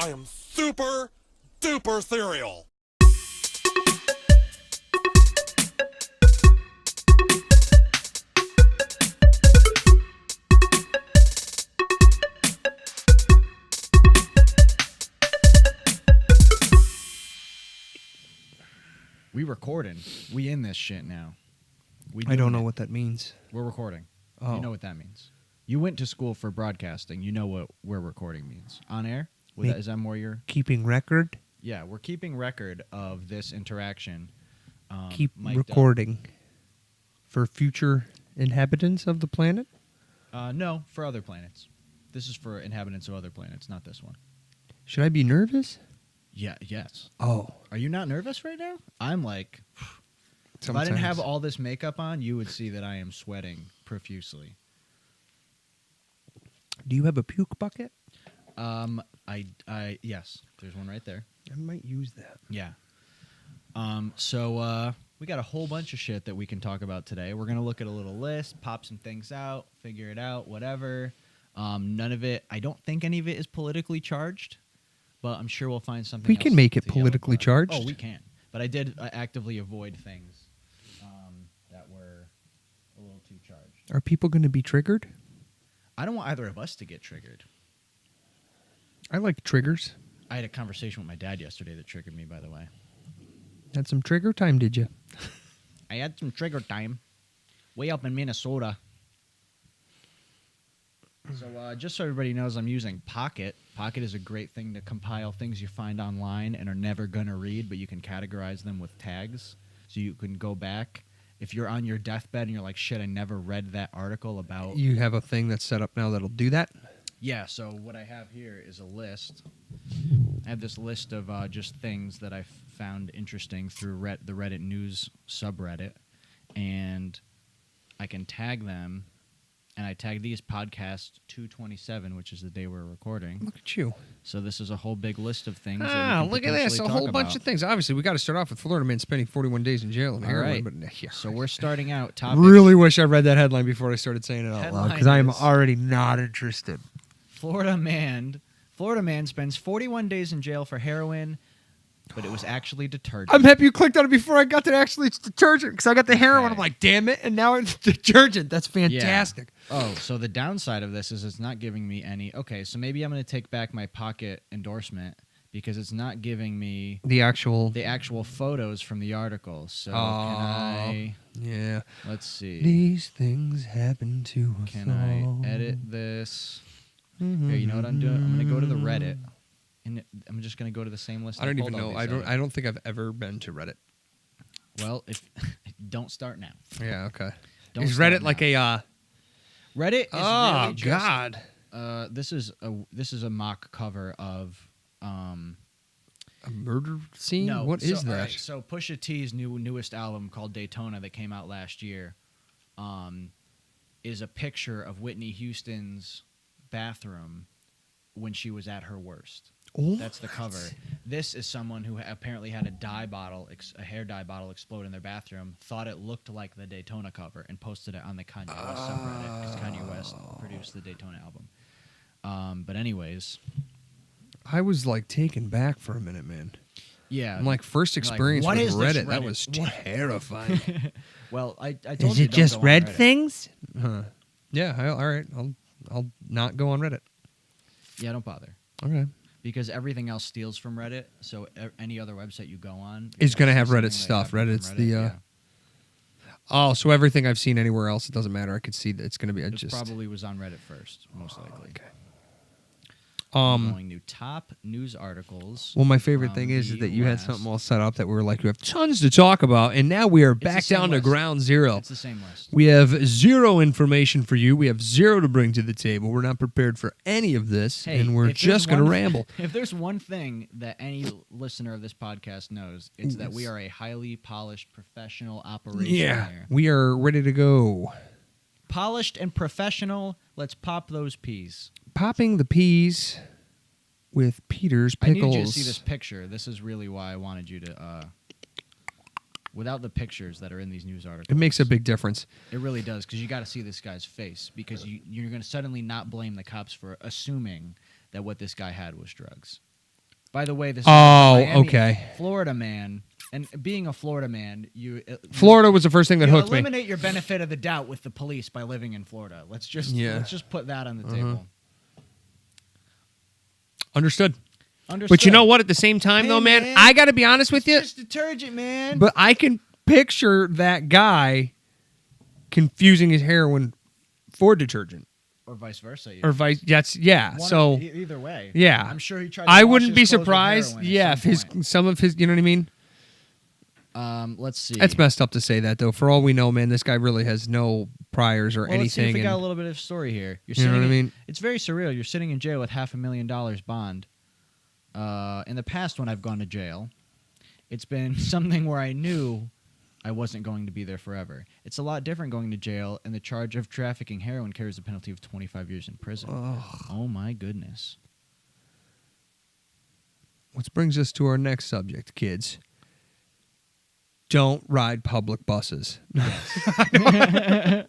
I am super duper cereal. We recording. We in this shit now. I don't know what that means. We're recording. Oh. You know what that means. You went to school for broadcasting. You know what where recording means. On air? Is that more your... Keeping record? Yeah, we're keeping record of this interaction. Keep mic'd recording. For future inhabitants of the planet? No, for other planets. This is for inhabitants of other planets, not this one. Should I be nervous? Yeah, yes. Oh. Are you not nervous right now? I'm like... Sometimes. If I didn't have all this makeup on, you would see that I am sweating profusely. Do you have a puke bucket? Yes, there's one right there. I might use that. Yeah. So we got a whole bunch of shit that we can talk about today. We're gonna look at a little list, pop some things out, figure it out, whatever. None of it. I don't think any of it is politically charged, but I'm sure we'll find something. We can make it to yell politically about. charged. Oh, we can. But I did actively avoid things that were a little too charged. Are people going to be triggered? I don't want either of us to get triggered. I like triggers. I had a conversation with my dad yesterday that triggered me, by the way. Had some trigger time, did you? I had some trigger time way up in Minnesota. So just so everybody knows, I'm using Pocket. Pocket is a great thing to compile things you find online and are never going to read, but you can categorize them with tags. So you can go back. If you're on your deathbed and you're like, shit, I never read that article about... You have a thing that's set up now that'll do that? Yeah, so what I have here is a list. I have this list of just things that I found interesting through the Reddit news subreddit, and I can tag them, and I tag these podcast 227, which is the day we're recording. Look at you. So this is a whole big list of things. Look at this. A whole bunch of things. Obviously, we got to start off with Florida man spending 41 days in jail. And All right. But, yeah. So we're starting out. Really wish I read that headline before I started saying it out loud, because I am is- already not interested. Florida man spends 41 days in jail for heroin, but it was actually detergent. I'm happy you clicked on it before I got to actually it's detergent, because I got the heroin. Okay. I'm like, damn it, and now it's detergent. That's fantastic. Yeah. Oh, so the downside of this is it's not giving me any... Okay, so maybe I'm going to take back my Pocket endorsement because it's not giving me The actual photos from the article. So can I... Yeah. Let's see. These things happen to us. Can I edit this? Here, you know what I'm doing? I'm going to go to the Reddit, and I'm just going to go to the same list. I don't even pulled all know. these I don't think I've ever been to Reddit. Well, if don't start now. Yeah, okay. Don't Is start Reddit now. like a Reddit is oh really just, god. This is a mock cover of A murder scene? no. What is so, that? all right, so Pusha T's newest album called Daytona that came out last year is a picture of Whitney Houston's bathroom when she was at her worst. Oh, That's the cover. This is someone who apparently had a hair dye bottle explode in their bathroom, thought it looked like the Daytona cover, and posted it on the Kanye West subreddit because Kanye West produced the Daytona album. But anyways, I was like taken back for a minute, man. yeah. I'm like, first You're like, experience what with is this Reddit. That Reddit? was terrifying. Well, I told Is you it don't just go on red Reddit. things? Huh. Yeah, all right. I'll not go on Reddit. Yeah, don't bother. Okay. Because everything else steals from Reddit, so any other website you go on It's going to have something Reddit they stuff. have from Reddit's Reddit, the yeah. Oh, so everything I've seen anywhere else, it doesn't matter. I could see that it's going to be It just probably was on Reddit first, most likely. okay. Going to top news articles. Well, my favorite from thing is the that you had last- something all set up that we were like, we have tons to talk about, and now we are the back same down to list. ground zero. It's the same list. We have zero information for you. We have zero to bring to the table. We're not prepared for any of this, Hey, and we're if there's just going to one- ramble. If there's one thing that any listener of this podcast knows, it's that we are a highly polished professional operation Yeah, here. we are ready to go. Polished and professional. Let's pop those peas. Popping the peas with Peter's I pickles. need you to see this picture. This is really why I wanted you to... without the pictures that are in these news articles. It makes a big difference. It really does, because you got to see this guy's face, because you're going to suddenly not blame the cops for assuming that what this guy had was drugs. By the way, this Oh, is a Miami, okay. Florida man. And being a Florida man, Florida was the first thing that hooked me. Eliminate your benefit of the doubt with the police by living in Florida. Let's just put that on the table. Understood. Understood. But you know what? At the same time, though, man, I got to be honest with you. It's detergent, man. But I can picture that guy confusing his heroin for detergent. Or vice versa. Or vice. That's So either way. Yeah. I'm sure he tried. To I wash wouldn't his be clothes with surprised. heroin Yeah, at if some of his, you know what I mean. Let's see. That's messed up to say that, though. For all we know, man, this guy really has no priors or anything. Let's see if we and, got a little bit of story here. you know what I mean? It's very surreal. You're sitting in jail with $500,000 bond. In the past, when I've gone to jail, it's been something where I knew I wasn't going to be there forever. It's a lot different going to jail, and the charge of trafficking heroin carries a penalty of 25 years in prison. Oh my goodness. Which brings us to our next subject, kids. Don't ride public buses. I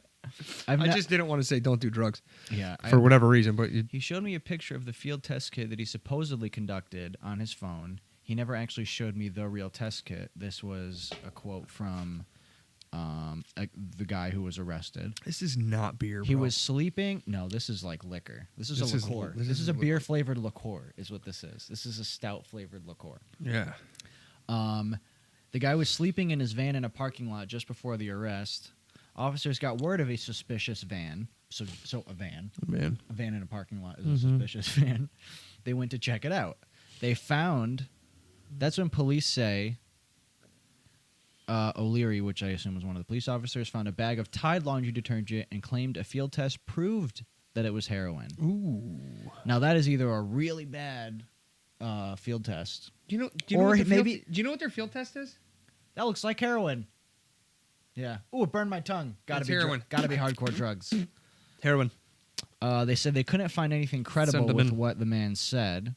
just didn't want to say don't do drugs. Yeah, for whatever reason, but he showed me a picture of the field test kit that he supposedly conducted on his phone. He never actually showed me the real test kit. This was a quote from the guy who was arrested. This is not beer, bro. He was sleeping. No, this is like liquor. This is a liqueur. This is a beer-flavored liqueur is what this is. This is a stout-flavored liqueur. Yeah. The guy was sleeping in his van in a parking lot just before the arrest. Officers got word of a suspicious van. So a van. Man. A van in a parking lot is a suspicious van. They went to check it out. They found... That's when police say O'Leary, which I assume was one of the police officers, found a bag of Tide laundry detergent and claimed a field test proved that it was heroin. Ooh. Now, that is either a really bad field test. Do you know what their field test is? That looks like heroin. Yeah. Ooh, it burned my tongue. Gotta be heroin. Gotta be hardcore drugs. Heroin. They said they couldn't find anything credible with what the man said.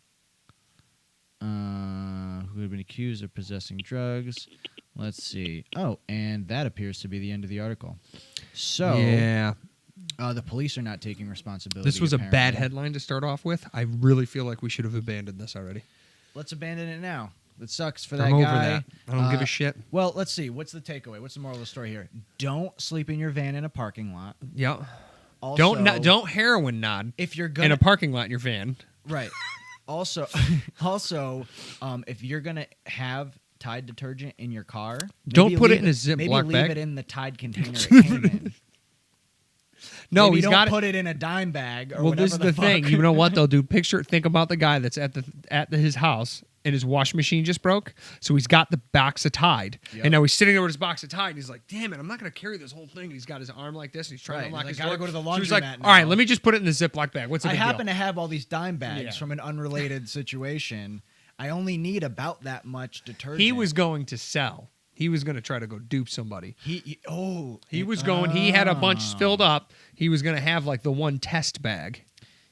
Who had been accused of possessing drugs. Let's see. Oh, and that appears to be the end of the article. So, yeah. The police are not taking responsibility. This was apparently. a bad headline to start off with. I really feel like we should have abandoned this already. Let's abandon it now. It sucks for that I'm guy. over that. I don't give a shit. Well, let's see. What's the takeaway? What's the moral of the story here? Don't sleep in your van in a parking lot. Yeah. Also, don't heroin nod if you're gonna in a parking lot in your van. Right. Also, if you're gonna have Tide detergent in your car, don't put it in a Ziploc bag. Maybe leave it in the Tide container it came in. No, maybe he's don't got put it in a dime bag. Or well, this is the thing. Fuck. You know what they'll do? Think about the guy that's at his house and his washing machine just broke. So he's got the box of Tide, and now he's sitting there with his box of Tide, and he's like, "Damn it, I'm not gonna carry this whole thing." And he's got his arm like this, and he's trying to unlock his door. Gotta go to the laundromat. So he's like, now. "All right, let me just put it in the Ziploc bag." What's the big I happen deal? to have all these dime bags from an unrelated situation. I only need about that much detergent. He was going to sell. He was going to try to go dupe somebody. He had a bunch filled up. He was going to have like the one test bag.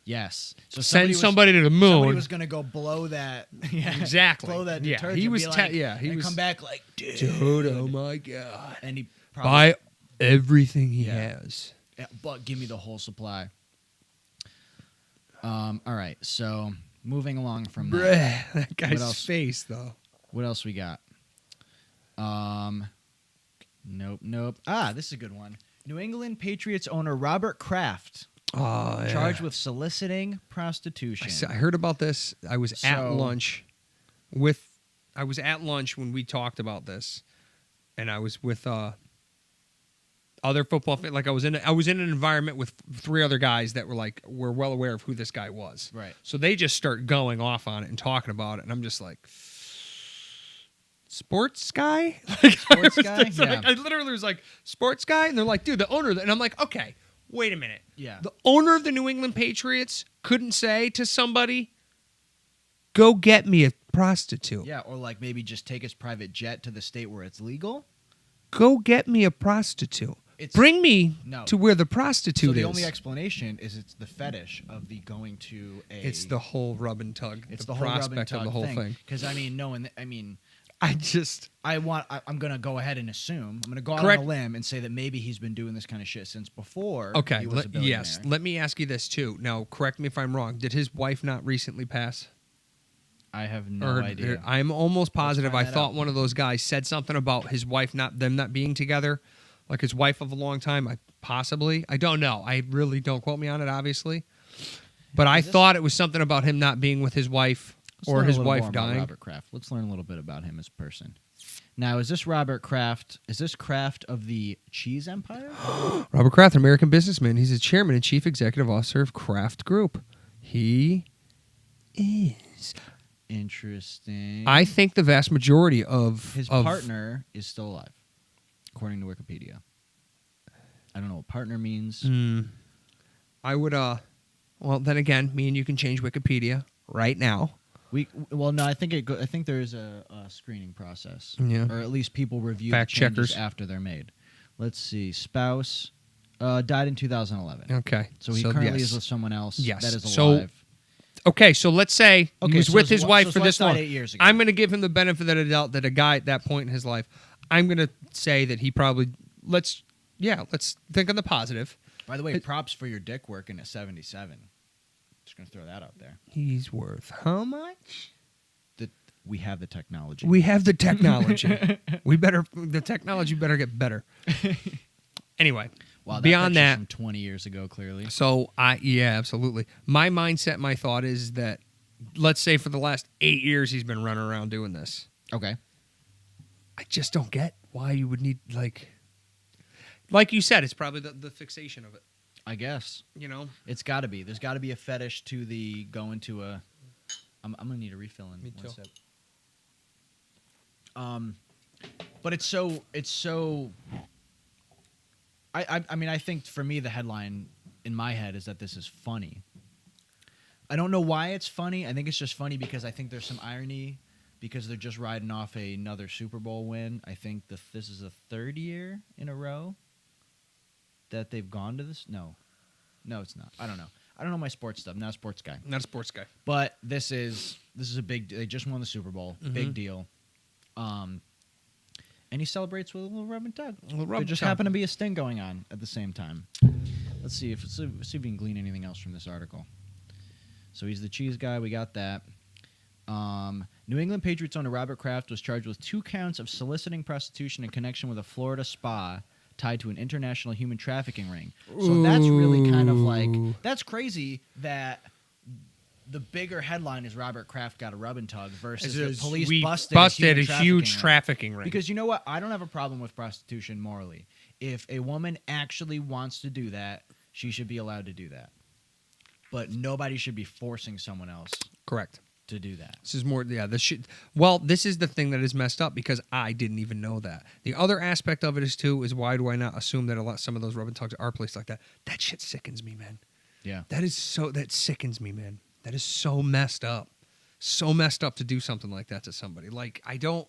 Yes. So send somebody to the moon. Somebody was going to go blow that. Yeah, exactly. Blow that detergent. He was. He was come back like, dude, oh my god. And he probably buy everything he has. Yeah, but give me the whole supply. All right. So moving along from that. That guy's face though. What else we got? Nope. This is a good one. New England Patriots owner Robert Kraft charged with soliciting prostitution. I heard about this. I was at lunch when we talked about this, and I was with other football fans. Like I was in an environment with three other guys that were well aware of who this guy was. Right. So they just start going off on it and talking about it, and I'm just like, sports guy? Sports guy? Yeah. I literally was like, sports guy? And they're like, dude, the owner. And I'm like, okay, wait a minute. Yeah. The owner of the New England Patriots couldn't say to somebody, go get me a prostitute. Yeah, or like maybe just take his private jet to the state where it's legal. Go get me a prostitute. Bring me to where the prostitute is. So the only explanation is it's the fetish of the going to a... It's the whole rub and tug. It's the whole rub and tug of the whole thing. Because, I'm going to go ahead and assume, I'm going to go out on a limb and say that maybe he's been doing this kind of shit since before he was a billionaire. Yes. Let me ask you this, too. Now, correct me if I'm wrong. Did his wife not recently pass? I have no idea. I'm almost positive. I find that thought out. one of those guys said something about his wife them not being together, like his wife of a long time. I don't know. I really don't quote me on it, obviously. But I thought it was something about him not being with his wife or his wife dying. Robert Kraft. Let's learn a little bit about him as a person. Now, is this Robert Kraft? Is this Kraft of the Cheese Empire? Robert Kraft, an American businessman. He's the chairman and chief executive officer of Kraft Group. He is. Interesting. I think the vast majority of his partner is still alive, according to Wikipedia. I don't know what partner means. I would. Well, then again, me and you can change Wikipedia right now. No, I think there is a screening process, Yeah. or at least people review Fact the changes checkers after they're made. Let's see, spouse died in 2011. Okay, so he currently is with someone else. Yes. That is So, alive. Okay, so let's say he was with his wife for this long. 8 years ago. I'm going to give him the benefit of the doubt that a guy at that point in his life, I'm going to say that he probably let's think on the positive. By the way, props for your dick working at 77. Just going to throw that out there. He's worth how much? We have the technology. We have the technology. The technology better get better. Anyway, wow, beyond that, from 20 years ago, clearly. So absolutely. My mindset, my thought is that, let's say for the last 8 years he's been running around doing this. Okay. I just don't get why you would need like you said, it's probably the fixation of it. I guess. You know, it's got to be. There's got to be a fetish to the going to a. I'm gonna need a refill in Me one too. sec. But it's so. I mean, I think for me the headline in my head is that this is funny. I don't know why it's funny. I think it's just funny because I think there's some irony because they're just riding off another Super Bowl win. I think this is the third year in a row that they've gone to this. No, it's not. I don't know. I don't know my sports stuff. I'm not a sports guy. not a sports guy. But this is a big. They just won the Super Bowl. Big deal. And he celebrates with a little rub and tug. There just happened to be a sting going on at the same time. Let's see if we can glean anything else from this article. So he's the cheese guy. We got that. New England Patriots owner Robert Kraft was charged with 2 counts of soliciting prostitution in connection with a Florida spa tied to an international human trafficking ring. So that's really kind of like, that's crazy that the bigger headline is Robert Kraft got a rub and tug versus the police busted a huge trafficking ring. Because you know what? I don't have a problem with prostitution morally. If a woman actually wants to do that, she should be allowed to do that. But nobody should be forcing someone else. Correct. To do that. This is more, this is the thing that is messed up because I didn't even know that. The other aspect of it is why do I not assume that some of those rub and tugs are placed like that? That shit sickens me, man. Yeah. That sickens me, man. That is so messed up. So messed up to do something like that to somebody. Like, I don't.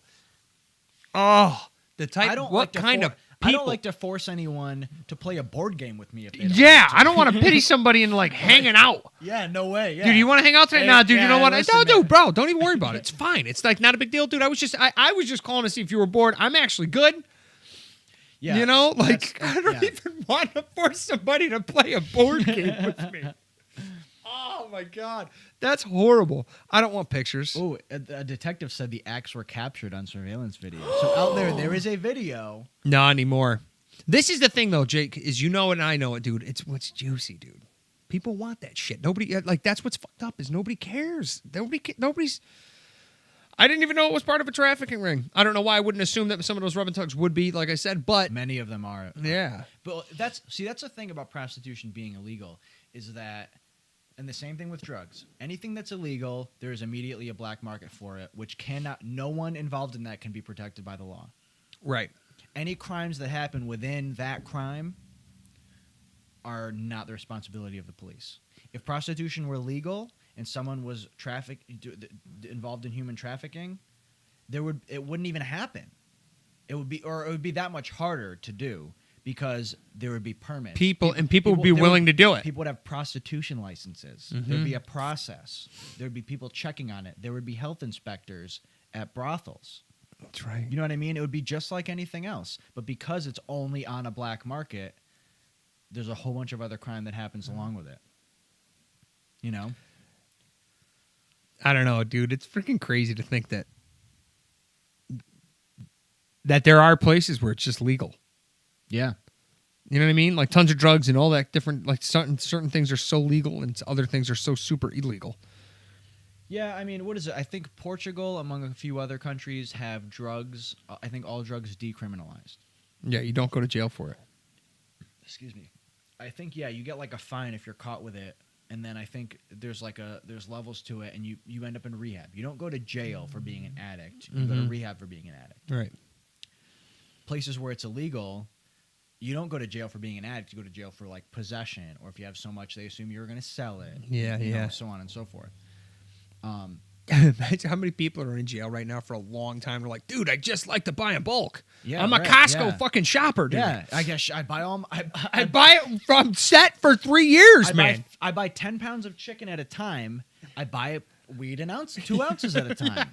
Oh, the type. I don't what like kind of people? I don't like to force anyone to play a board game with me. If they don't yeah, want to. I don't want to pity somebody into like hanging out. Yeah, no way. Yeah. Dude, you want to hang out today? Hey, Nah, dude. yeah, You know what? listen, Dude, bro, don't even worry about it. It's fine. It's like not a big deal, dude. I was just calling to see if you were bored. I'm actually good. Yeah, you know, like I don't yeah. even want to force somebody to play a board game with me. Oh my god, that's horrible. I don't want pictures. Oh, a detective said the acts were captured on surveillance video. So out there is a video. Not anymore. This is the thing, though, Jake. Is you know it and I know it, dude. It's what's juicy, dude. People want that shit. Nobody that's what's fucked up is nobody cares. Nobody's. I didn't even know it was part of a trafficking ring. I don't know why I wouldn't assume that some of those rub and tugs would be, like I said, but Many of them are. Yeah. But that's the thing about prostitution being illegal is that, and the same thing with drugs. Anything that's illegal, there is immediately a black market for it, which no one involved in that can be protected by the law. Right. Any crimes that happen within that crime are not the responsibility of the police. If prostitution were legal and someone was involved in human trafficking, it wouldn't even happen. It would be that much harder to do because there would be permits. People would be willing to do it. People would have prostitution licenses. Mm-hmm. There'd be a process. There'd be people checking on it. There would be health inspectors at brothels. That's right. You know what I mean? It would be just like anything else. But because it's only on a black market, there's a whole bunch of other crime that happens along with it. You know? I don't know, dude. It's freaking crazy to think that there are places where it's just legal. Yeah. You know what I mean? Like tons of drugs and all that different, like certain things are so legal and other things are so super illegal. Yeah, I mean, what is it? I think Portugal, among a few other countries, have drugs. I think all drugs decriminalized. Yeah, you don't go to jail for it. Excuse me. I think, yeah, you get like a fine if you're caught with it. And then I think there's levels to it, and you end up in rehab. You don't go to jail for being an addict. You go to rehab for being an addict. Right. Places where it's illegal, you don't go to jail for being an addict. You go to jail for like possession, or if you have so much, they assume you're going to sell it. Yeah, you yeah. know, so on and so forth. Imagine how many people are in jail right now for a long time. They're like, dude, I just like to buy in bulk. Yeah, I'm a right, Costco fucking shopper, dude. Yeah, I guess I buy all. I buy it from set for 3 years, man. I buy 10 pounds of chicken at a time. I buy weed an ounce, 2 ounces at a time.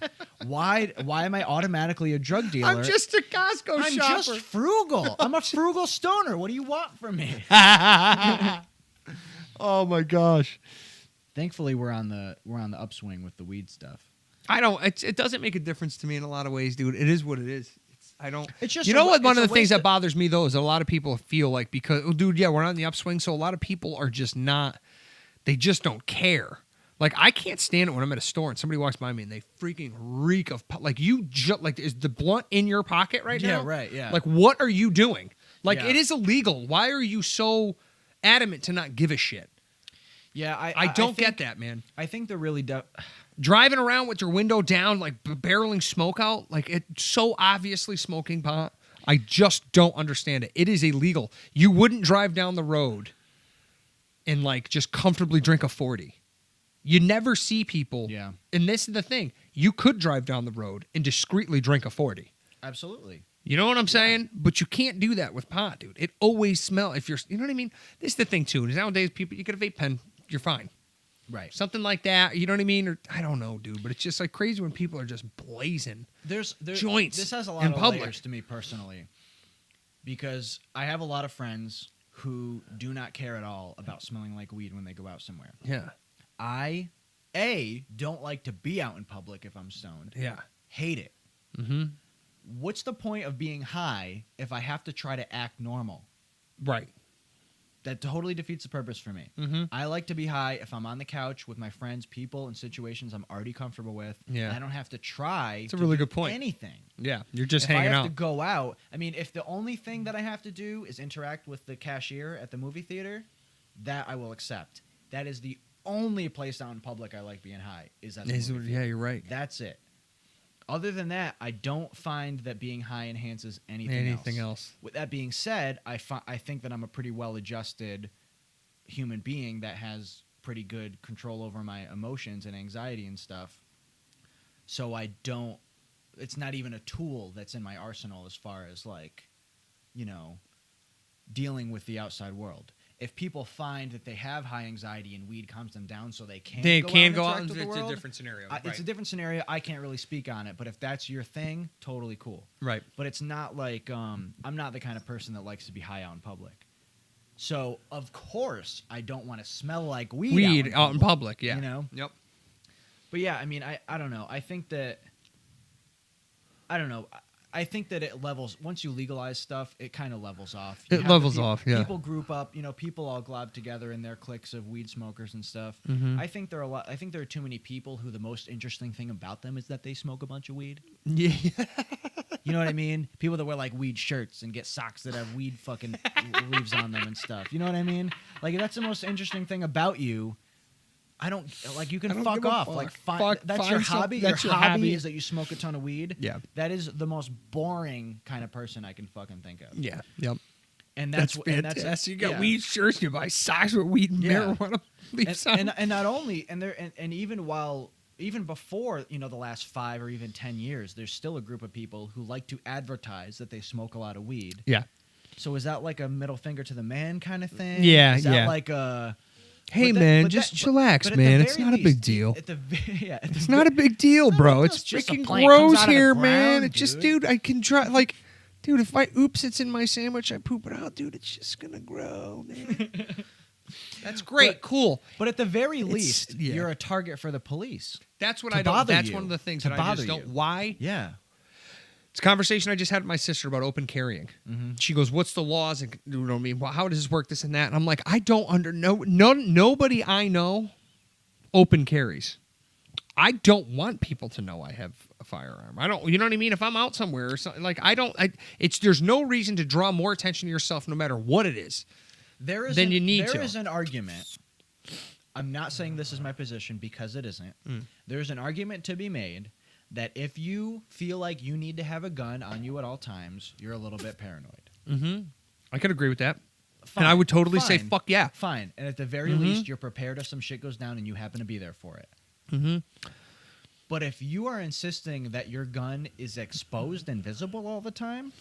Why am I automatically a drug dealer? I'm just a Costco I'm shopper. just frugal. I'm a frugal stoner. What do you want from me? Oh my gosh. Thankfully, we're on the upswing with the weed stuff. It doesn't make a difference to me in a lot of ways, dude. It is what it is. It's just you know what? One of the things that of bothers me though is a lot of people feel like because, oh, dude, yeah, we're on the upswing, so a lot of people are just not. They just don't care. Like I can't stand it when I'm at a store and somebody walks by me and they freaking reek of like is the blunt in your pocket right now? Yeah, right. Yeah. Like what are you doing? Like Yeah. it is illegal. Why are you so adamant to not give a shit? Yeah, I don't get that, man. I think they're really Driving around with your window down, like barreling smoke out, like it's so obviously smoking pot. I just don't understand it. It is illegal. You wouldn't drive down the road and like just comfortably drink a 40. You never see people. Yeah. And this is the thing. You could drive down the road and discreetly drink a 40. Absolutely. You know what I'm saying? But you can't do that with pot, dude. It always smells. If you're, you know what I mean? This is the thing too. Is nowadays people, you get a vape pen, you're fine. Right. Something like that. You know what I mean? Or I don't know, dude. But it's just like crazy when people are just blazing There's joints. This has a lot in of public. layers to me personally, because I have a lot of friends who do not care at all about smelling like weed when they go out somewhere. Yeah. I don't like to be out in public if I'm stoned. Yeah. Hate it. Mm-hmm. What's the point of being high if I have to try to act normal? Right. That totally defeats the purpose for me. Mm-hmm. I like to be high if I'm on the couch with my friends, people, and situations I'm already comfortable with. Yeah. And I don't have to try It's a really do good point. anything. Yeah. You're just If hanging I have out. to go out, I mean, if the only thing that I have to do is interact with the cashier at the movie theater, that I will accept. That is the only place out in public I like being high. Is at the movie theater. Yeah, you're right. That's it. Other than that, I don't find that being high enhances anything else. With that being said, I think that I'm a pretty well-adjusted human being that has pretty good control over my emotions and anxiety and stuff. So it's not even a tool that's in my arsenal as far as like, you know, dealing with the outside world. If people find that they have high anxiety and weed calms them down so they can go out and interact with the it's world, a different scenario. it's a different scenario. I can't really speak on it, but if that's your thing, totally cool. Right. But it's not like I'm not the kind of person that likes to be high out in public. So, of course, I don't want to smell like weed out in public, yeah. You know? Yep. But yeah, I mean, I don't know. I think that it levels, once you legalize stuff, it kind of levels off. It levels off, yeah. People group up, you know, people all glob together in their cliques of weed smokers and stuff. Mm-hmm. I think there are too many people who the most interesting thing about them is that they smoke a bunch of weed. Yeah. You know what I mean? People that wear like weed shirts and get socks that have weed fucking leaves on them and stuff. You know what I mean? Like, that's the most interesting thing about you. I don't like. You can fuck off. Like, that's your hobby. Your hobby is that you smoke a ton of weed. Yeah. That is the most boring kind of person I can fucking think of. Yeah. Yep. And That's fantastic. fantastic. You got weed shirts. You buy socks with weed and marijuana leaves on. And not only and even before, you know, the last 5 or even 10 years, there's still a group of people who like to advertise that they smoke a lot of weed. Yeah. So is that like a middle finger to the man kind of thing? Yeah. Is that like a hey, man, just chillax, man. It's not a big deal. It's not a big deal, bro. It's freaking gross here, man. It's just, dude, I can try, like, dude, if it's in my sandwich, I poop it out, dude, it's just gonna grow, man. That's great, cool. But at the very least, yeah. you're a target for the police. That's what To I don't. bother That's you. one of the things To that I bother just don't. you. Why? Yeah. It's a conversation I just had with my sister about open carrying. She goes, "What's the laws?" And you know what I mean? Well, how does this work? This and that. And I'm like, I don't nobody I know open carries. I don't want people to know I have a firearm. I don't. You know what I mean? If I'm out somewhere or something, like I don't. There's no reason to draw more attention to yourself, no matter what it is. There is an argument. I'm not saying this is my position because it isn't. There's an argument to be made that if you feel like you need to have a gun on you at all times, you're a little bit paranoid. I could agree with that. Fine, And I would totally say, fine, fuck yeah. Fine. And at the very least, you're prepared if some shit goes down and you happen to be there for it. But if you are insisting that your gun is exposed and visible all the time,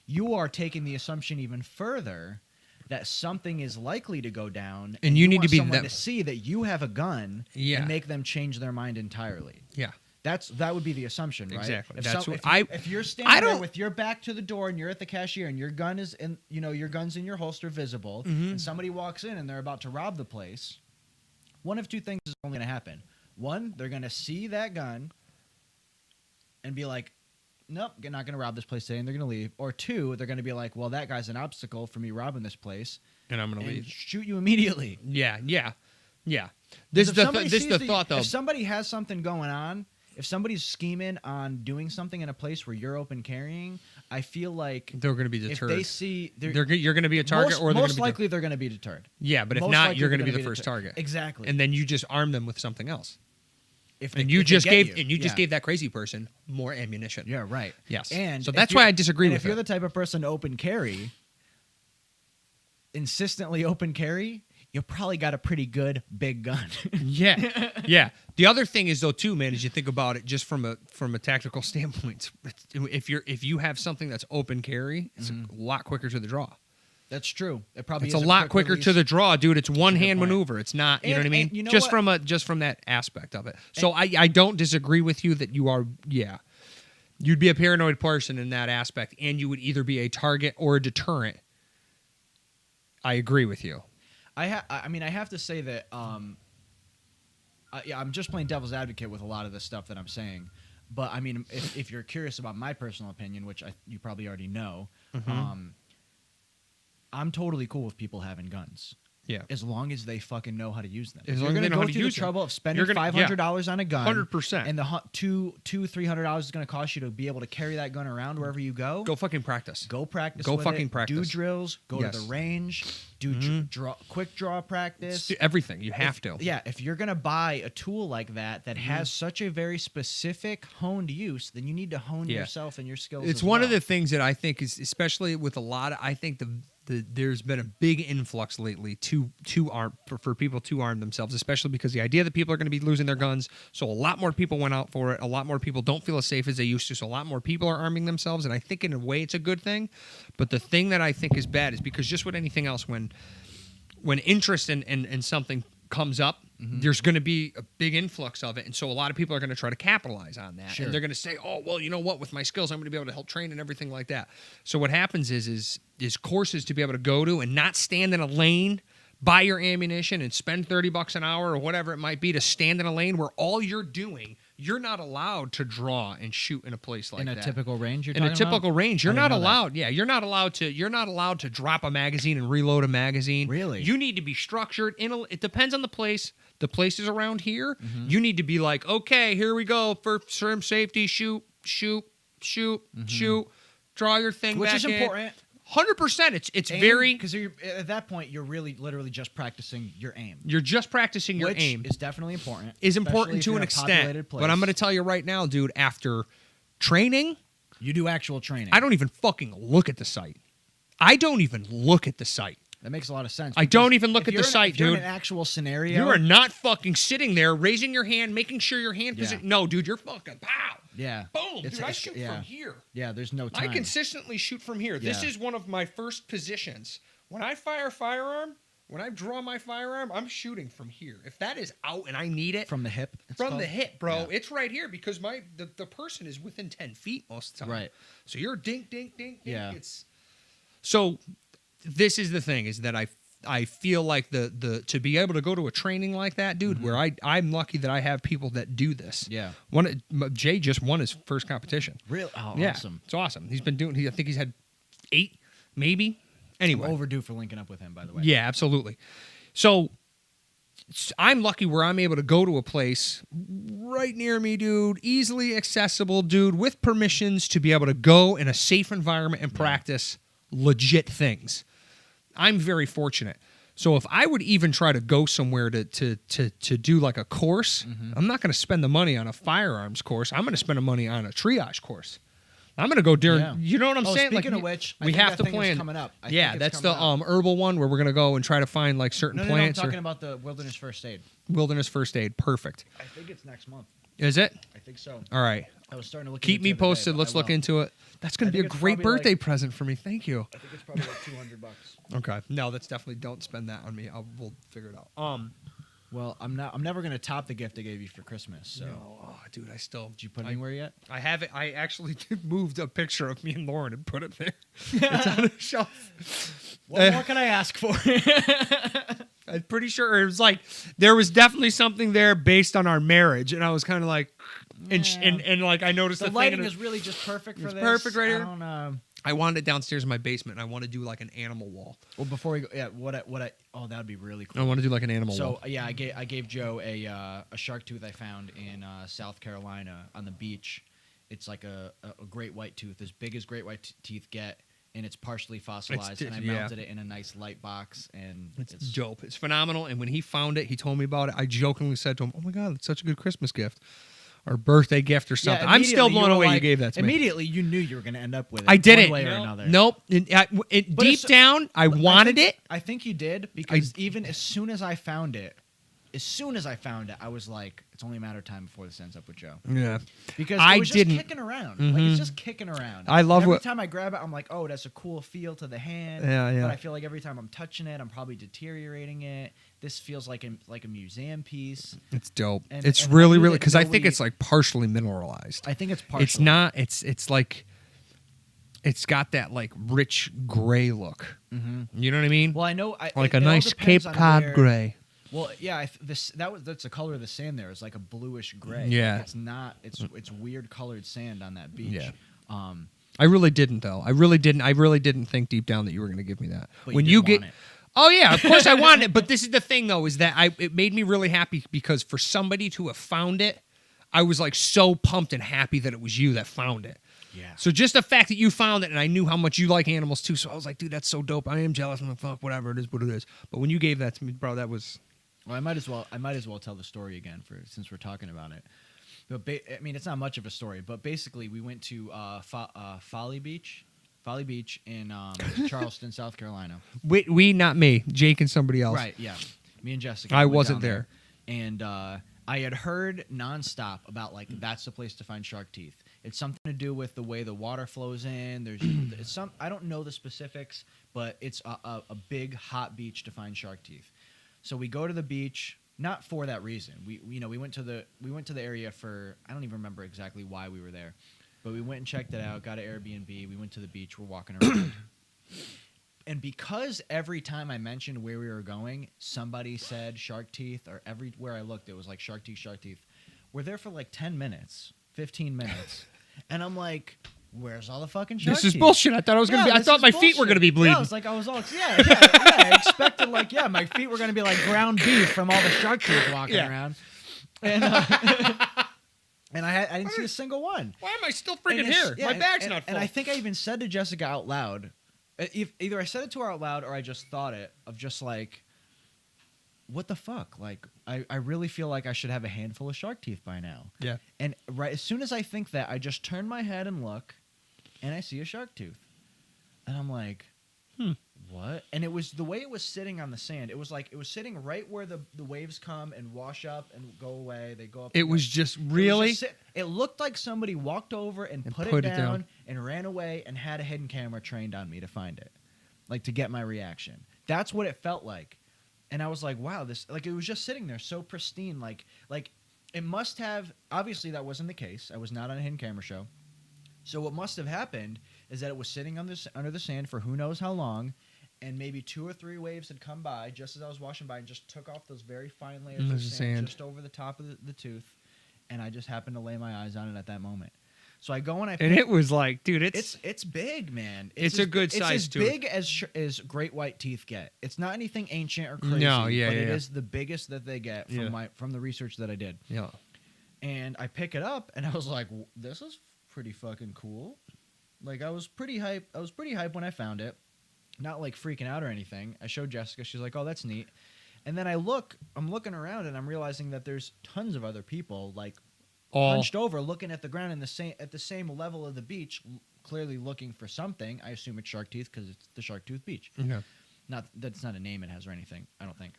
you are taking the assumption even further that something is likely to go down, and you need want to be someone them. to see that you have a gun and make them change their mind entirely. Yeah. That would be the assumption, right? Exactly. If you're standing there with your back to the door and you're at the cashier and your gun is in, your gun's in your holster, visible, and somebody walks in and they're about to rob the place, one of two things is only going to happen. One, they're going to see that gun and be like, nope, you're not going to rob this place today, and they're going to leave. Or two, they're going to be like, well, that guy's an obstacle for me robbing this place, and I'm going to leave. Shoot you immediately. Yeah. This is the thought, though. If somebody has something going on, if somebody's scheming on doing something in a place where you're open carrying, I feel like they're going to be deterred. If they see, you're going to be a target, or most likely they're going to be deterred. Yeah, but if not, you're going to be the first target. Exactly. And then you just arm them with something else. You just gave that crazy person more ammunition. Yeah, right. Yes. And so that's why I disagree with if you're the type of person to open carry, insistently open carry, you probably got a pretty good big gun. Yeah. The other thing is though too, man, is you think about it just from a tactical standpoint. If you have something that's open carry, it's a lot quicker to the draw. That's true. It probably it's a lot quicker to the draw, dude. It's one hand maneuver. It's not, you know what I mean? You know just from that aspect of it. So I don't disagree with you that you are, you'd be a paranoid person in that aspect, and you would either be a target or a deterrent. I agree with you. I have to say that I'm just playing devil's advocate with a lot of the stuff that I'm saying. But I mean, if you're curious about my personal opinion, which you probably already know, I'm totally cool with people having guns. Yeah. As long as they fucking know how to use them. As you're long as they know how to go through use the trouble them. of spending $500 on a gun, 100%, and the $200-300 is going to cost you to be able to carry that gun around wherever you go. Go fucking practice. Go practice. Go with fucking it. practice. Do drills. Go to the range. Do quick draw practice. Do everything. You have to. Yeah. If you're going to buy a tool like that has such a very specific honed use, then you need to hone yourself and your skills. It's one of the things that I think is, especially with a lot of, I think there's been a big influx lately for people to arm themselves, especially because the idea that people are going to be losing their guns. So a lot more people went out for it. A lot more people don't feel as safe as they used to. So a lot more people are arming themselves. And I think in a way it's a good thing. But the thing that I think is bad is because just with anything else, when interest in something comes up, there's going to be a big influx of it, and so a lot of people are going to try to capitalize on that. Sure. And they're going to say, "Oh, well, you know what? With my skills, I'm going to be able to help train and everything like that." So what happens is courses to be able to go to and not stand in a lane, buy your ammunition, and spend $30 an hour or whatever it might be to stand in a lane where all you're doing. You're not allowed to draw and shoot in a place like that. In a typical range, in a typical range, you're not allowed. Yeah, you're not allowed to drop a magazine and reload a magazine. Really? You need to be structured. It depends on the place. The places around here, you need to be like, okay, here we go for term safety. Shoot. Draw your thing, which back is important. 100%. It's very because at that point you're really literally just practicing your aim. You're just practicing your aim. Which is definitely important. Is important to an extent. But I'm going to tell you right now, dude. After training, you do actual training. I don't even fucking look at the site. I don't even look at the site. That makes a lot of sense. I don't even look at the site, dude. If you're in an actual scenario, you are not fucking sitting there raising your hand, making sure your hand position. No, dude, you're fucking pow. Yeah. Boom. Dude, I shoot from here. Yeah, there's no time. I consistently shoot from here. This is one of my first positions. When I fire a firearm, when I draw my firearm, I'm shooting from here. If that is out and I need it. From the hip? From the hip, bro. Yeah. It's right here because the person is within 10 feet most of the time. Right. So you're dink, dink, dink, dink. Yeah. So this is the thing, is that I feel like the to be able to go to a training like that, dude, where I'm lucky that I have people that do this. Yeah. Jay just won his first competition. Really? Oh, Yeah, awesome. it's awesome. He's been doing. I think he's had 8, maybe. Anyway, I'm overdue for linking up with him, by the way. yeah, absolutely. So I'm lucky where I'm able to go to a place right near me, dude, easily accessible, dude, with permissions to be able to go in a safe environment and practice legit things. I'm very fortunate. So if I would even try to go somewhere to do like a course, I'm not going to spend the money on a firearms course. I'm going to spend the money on a triage course. I'm going to go during, Yeah. you know what I'm saying? Speaking of which, I we think have that to thing is plan. coming up. I Yeah, think that's it's the coming up. herbal one where we're going to go and try to find like certain No, plants. I'm talking about the wilderness first aid. Wilderness first aid. Perfect. I think it's next month. Is it? I think so. All right. I was starting to look. Keep into me it the other day, posted. but Let's I look will. into it. That's going I to be a think it's great probably birthday like- present for me. Thank you. I think it's probably like $200. Okay. No, that's definitely don't spend that on me. We'll figure it out. Well, I'm never gonna top the gift I gave you for Christmas. So, No, oh, dude, I still. did you put it anywhere yet? I have it. I actually moved a picture of me and Lauren and put it there. It's on a shelf. What more can I ask for? I'm pretty sure it was like there was definitely something there based on our marriage, and I was kind of like, and like I noticed the the thing lighting and is really just perfect for it's this. perfect right here. I don't. I wanted it downstairs in my basement. And I want to do like an animal wall. Well, before we go, yeah, oh, that'd be really cool. I want to do like an animal So wall. yeah, I gave Joe a shark tooth I found in South Carolina on the beach. It's like a great white tooth, as big as great white teeth get, and it's partially fossilized. And I mounted it in a nice light box, and It's dope. It's phenomenal. And when he found it, he told me about it. I jokingly said to him, "Oh my god, it's such a good Christmas gift, or birthday gift, or something." I'm still blown away you gave that to me. Immediately, you knew you were going to end up with it. I didn't. One way or another. Nope. Deep down, I wanted it. I think you did because even as soon as I found it, I was like, it's only a matter of time before this ends up with Joe. Yeah. Because I it was didn't. just kicking around. Like, it's just kicking around. I love every what- time I grab it, I'm like, oh, that's a cool feel to the hand. Yeah, yeah. But I feel like every time I'm touching it, I'm probably deteriorating it. This feels like a museum piece. It's dope. And- It's and I really, knew really that because I think nobody- it's like partially mineralized. I think it's partial. It's not. It's like. It's got that like rich gray look. You know what I mean? Well, I know. Like it a all nice depends Cape on Cod where- gray. Well, yeah, that's the color of the sand there. It's like a bluish gray. Yeah. Like, it's not. It's weird colored sand on that beach. Yeah. Um, I really didn't though. I really didn't think deep down that you were going to give me that. But when you you did get, want it. oh yeah, of course I wanted it. But this is the thing though, is that it made me really happy because for somebody to have found it, I was like so pumped and happy that it was you that found it. yeah. So just the fact that you found it, and I knew how much you like animals too, so I was like, dude, that's so dope. I am jealous. I'm like, fuck, whatever it is, what it is. But when you gave that to me, bro, that was. Well, I might as well tell the story again since we're talking about it. But I mean, it's not much of a story. But basically, we went to Folly Beach in Charleston, South Carolina. We, not me, Jake and somebody else. Right? Yeah. Me and Jessica. I went wasn't down there. And I had heard nonstop about like that's the place to find shark teeth. It's something to do with the way the water flows in. It's some I don't know the specifics, but it's a big hot beach to find shark teeth. So we go to the beach, not for that reason. We went to the area for I don't even remember exactly why we were there, but we went and checked it out. Got an Airbnb. We went to the beach. We're walking around. And because every time I mentioned where we were going, somebody said shark teeth, or everywhere I looked, it was like shark teeth. We're there for like 10 minutes, 15 minutes. And I'm like, where's all the fucking shark This is teeth? bullshit. I thought I thought my feet were going to be bleeding. Yeah, I expected my feet were going to be like ground beef from all the shark teeth walking around. And and I didn't see a single one. Why am I still And freaking it's- here? yeah, My bag's and, not full. And I think I even said to Jessica out loud, either I said it to her out loud or I just thought it of just like, what the fuck? Like, I really feel like I should have a handful of shark teeth by now. Yeah. And right as soon as I think that, I just turn my head and look, and I see a shark tooth. And I'm like, what? And it was the way it was sitting on the sand. It was like it was sitting right where the waves come and wash up and go away. They go up. It was just really. It looked like somebody walked over and put it down and ran away and had a hidden camera trained on me to find it, like to get my reaction. That's what it felt like. And I was like, wow, this, like, it was just sitting there so pristine. Like it must have, obviously that wasn't the case. I was not on a hidden camera show. So what must have happened is that it was sitting under the sand for who knows how long. and maybe 2 or 3 waves had come by just as I was washing by and just took off those very fine layers of sand just over the top of the tooth, and I just happened to lay my eyes on it at that moment. So I go and and it was like, dude, it's big, man. It's a good size tooth. It's as big as great white teeth get. It's not anything ancient or crazy. No, but it yeah. is the biggest that they get from the research that I did. Yeah. And I pick it up, and I was like, this is pretty fucking cool. Like, I was pretty hype. I was pretty hype when I found it. Not like freaking out or anything. I showed Jessica. She's like, oh, that's neat. And then I'm looking around, and I'm realizing that there's tons of other people like hunched over, looking at the ground at the same level of the beach, clearly looking for something. I assume it's shark teeth because it's the Shark Tooth Beach. Yeah. That's not a name it has or anything, I don't think.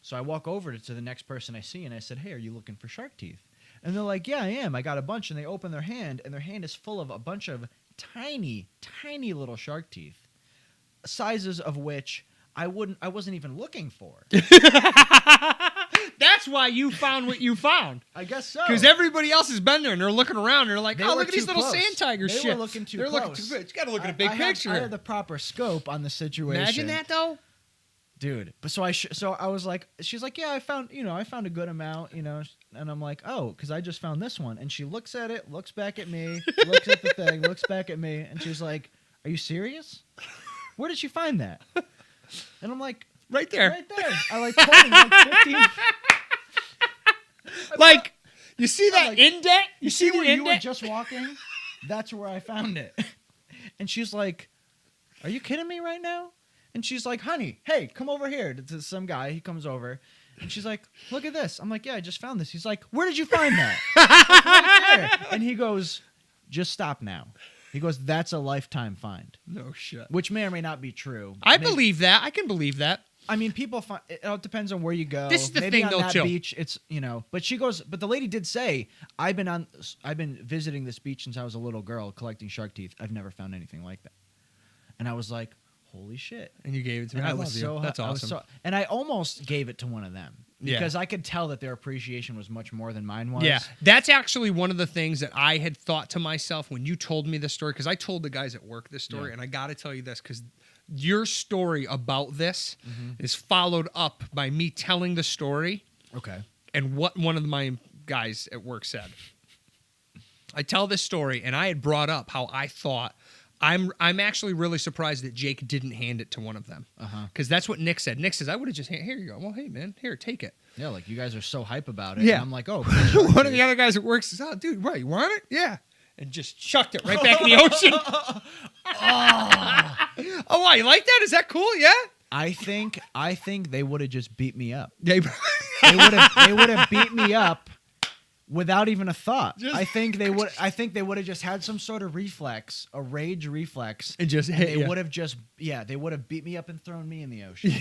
So I walk over to the next person I see, and I said, hey, are you looking for shark teeth? And they're like, yeah, I am. I got a bunch. And they open their hand, and their hand is full of a bunch of tiny, tiny little shark teeth, sizes of which I wasn't even looking for. That's why you found what you found. I guess so. Because everybody else has been there, and they're looking around, and they're like, oh, look at these little sand tigers. They were looking too close. Looking too good. You got to look at a big picture. I had the proper scope on the situation. Imagine that, though. Dude, but so I was like, she's like, yeah, I found a good amount, and I'm like, oh, because I just found this one, and she looks at it, looks back at me, looks at the thing, looks back at me, and she's like, are you serious? Where did you find that? And I'm like, right there. I like told him, like 15. Like, you see that like, indent? You see the where indent? You were just walking? That's where I found it. And she's like, are you kidding me right now? And she's like, honey, hey, come over here. To some guy, he comes over. And she's like, look at this. I'm like, yeah, I just found this. He's like, where did you find that? Like, right there. And he goes, just stop now. He goes, that's a lifetime find. No shit. Which may or may not be true. I believe that. I can believe that. I mean, people find it all depends on where you go. This is the Maybe thing, on though, that too. beach, it's But she goes. But the lady did say, I've been visiting this beach since I was a little girl, collecting shark teeth. I've never found anything like that. And I was like, holy shit! And you gave it to me. And I love you. That's awesome. And I almost gave it to one of them because I could tell that their appreciation was much more than mine was. Yeah, that's actually one of the things that I had thought to myself when you told me this story, because I told the guys at work this story, and I got to tell you this, because your story about this is followed up by me telling the story. Okay. And what one of my guys at work said. I tell this story, and I had brought up how I thought I'm actually really surprised that Jake didn't hand it to one of them. Because that's what Nick said. Nick says, I would have just here you go. Well, hey, man, here, take it. Yeah, like you guys are so hype about it. Yeah. And I'm like, oh. One of the other guys at work says, oh, dude, what, you want it? Yeah. And just chucked it right back in the ocean. Oh, wow, you like that? Is that cool? Yeah? I think they would have just beat me up. They would have beat me up without even a thought. I think they would have just had some sort of reflex, a rage reflex, and just hit. They would have they would have beat me up and thrown me in the ocean.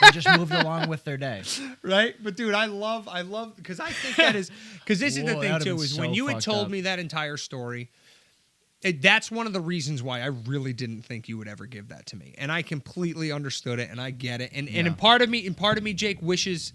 They just moved along with their day. Right? But dude, I love because I think that is because this is the thing too is when you had told me that entire story. That's one of the reasons why I really didn't think you would ever give that to me, and I completely understood it, and I get it, and in part of me, Jake wishes.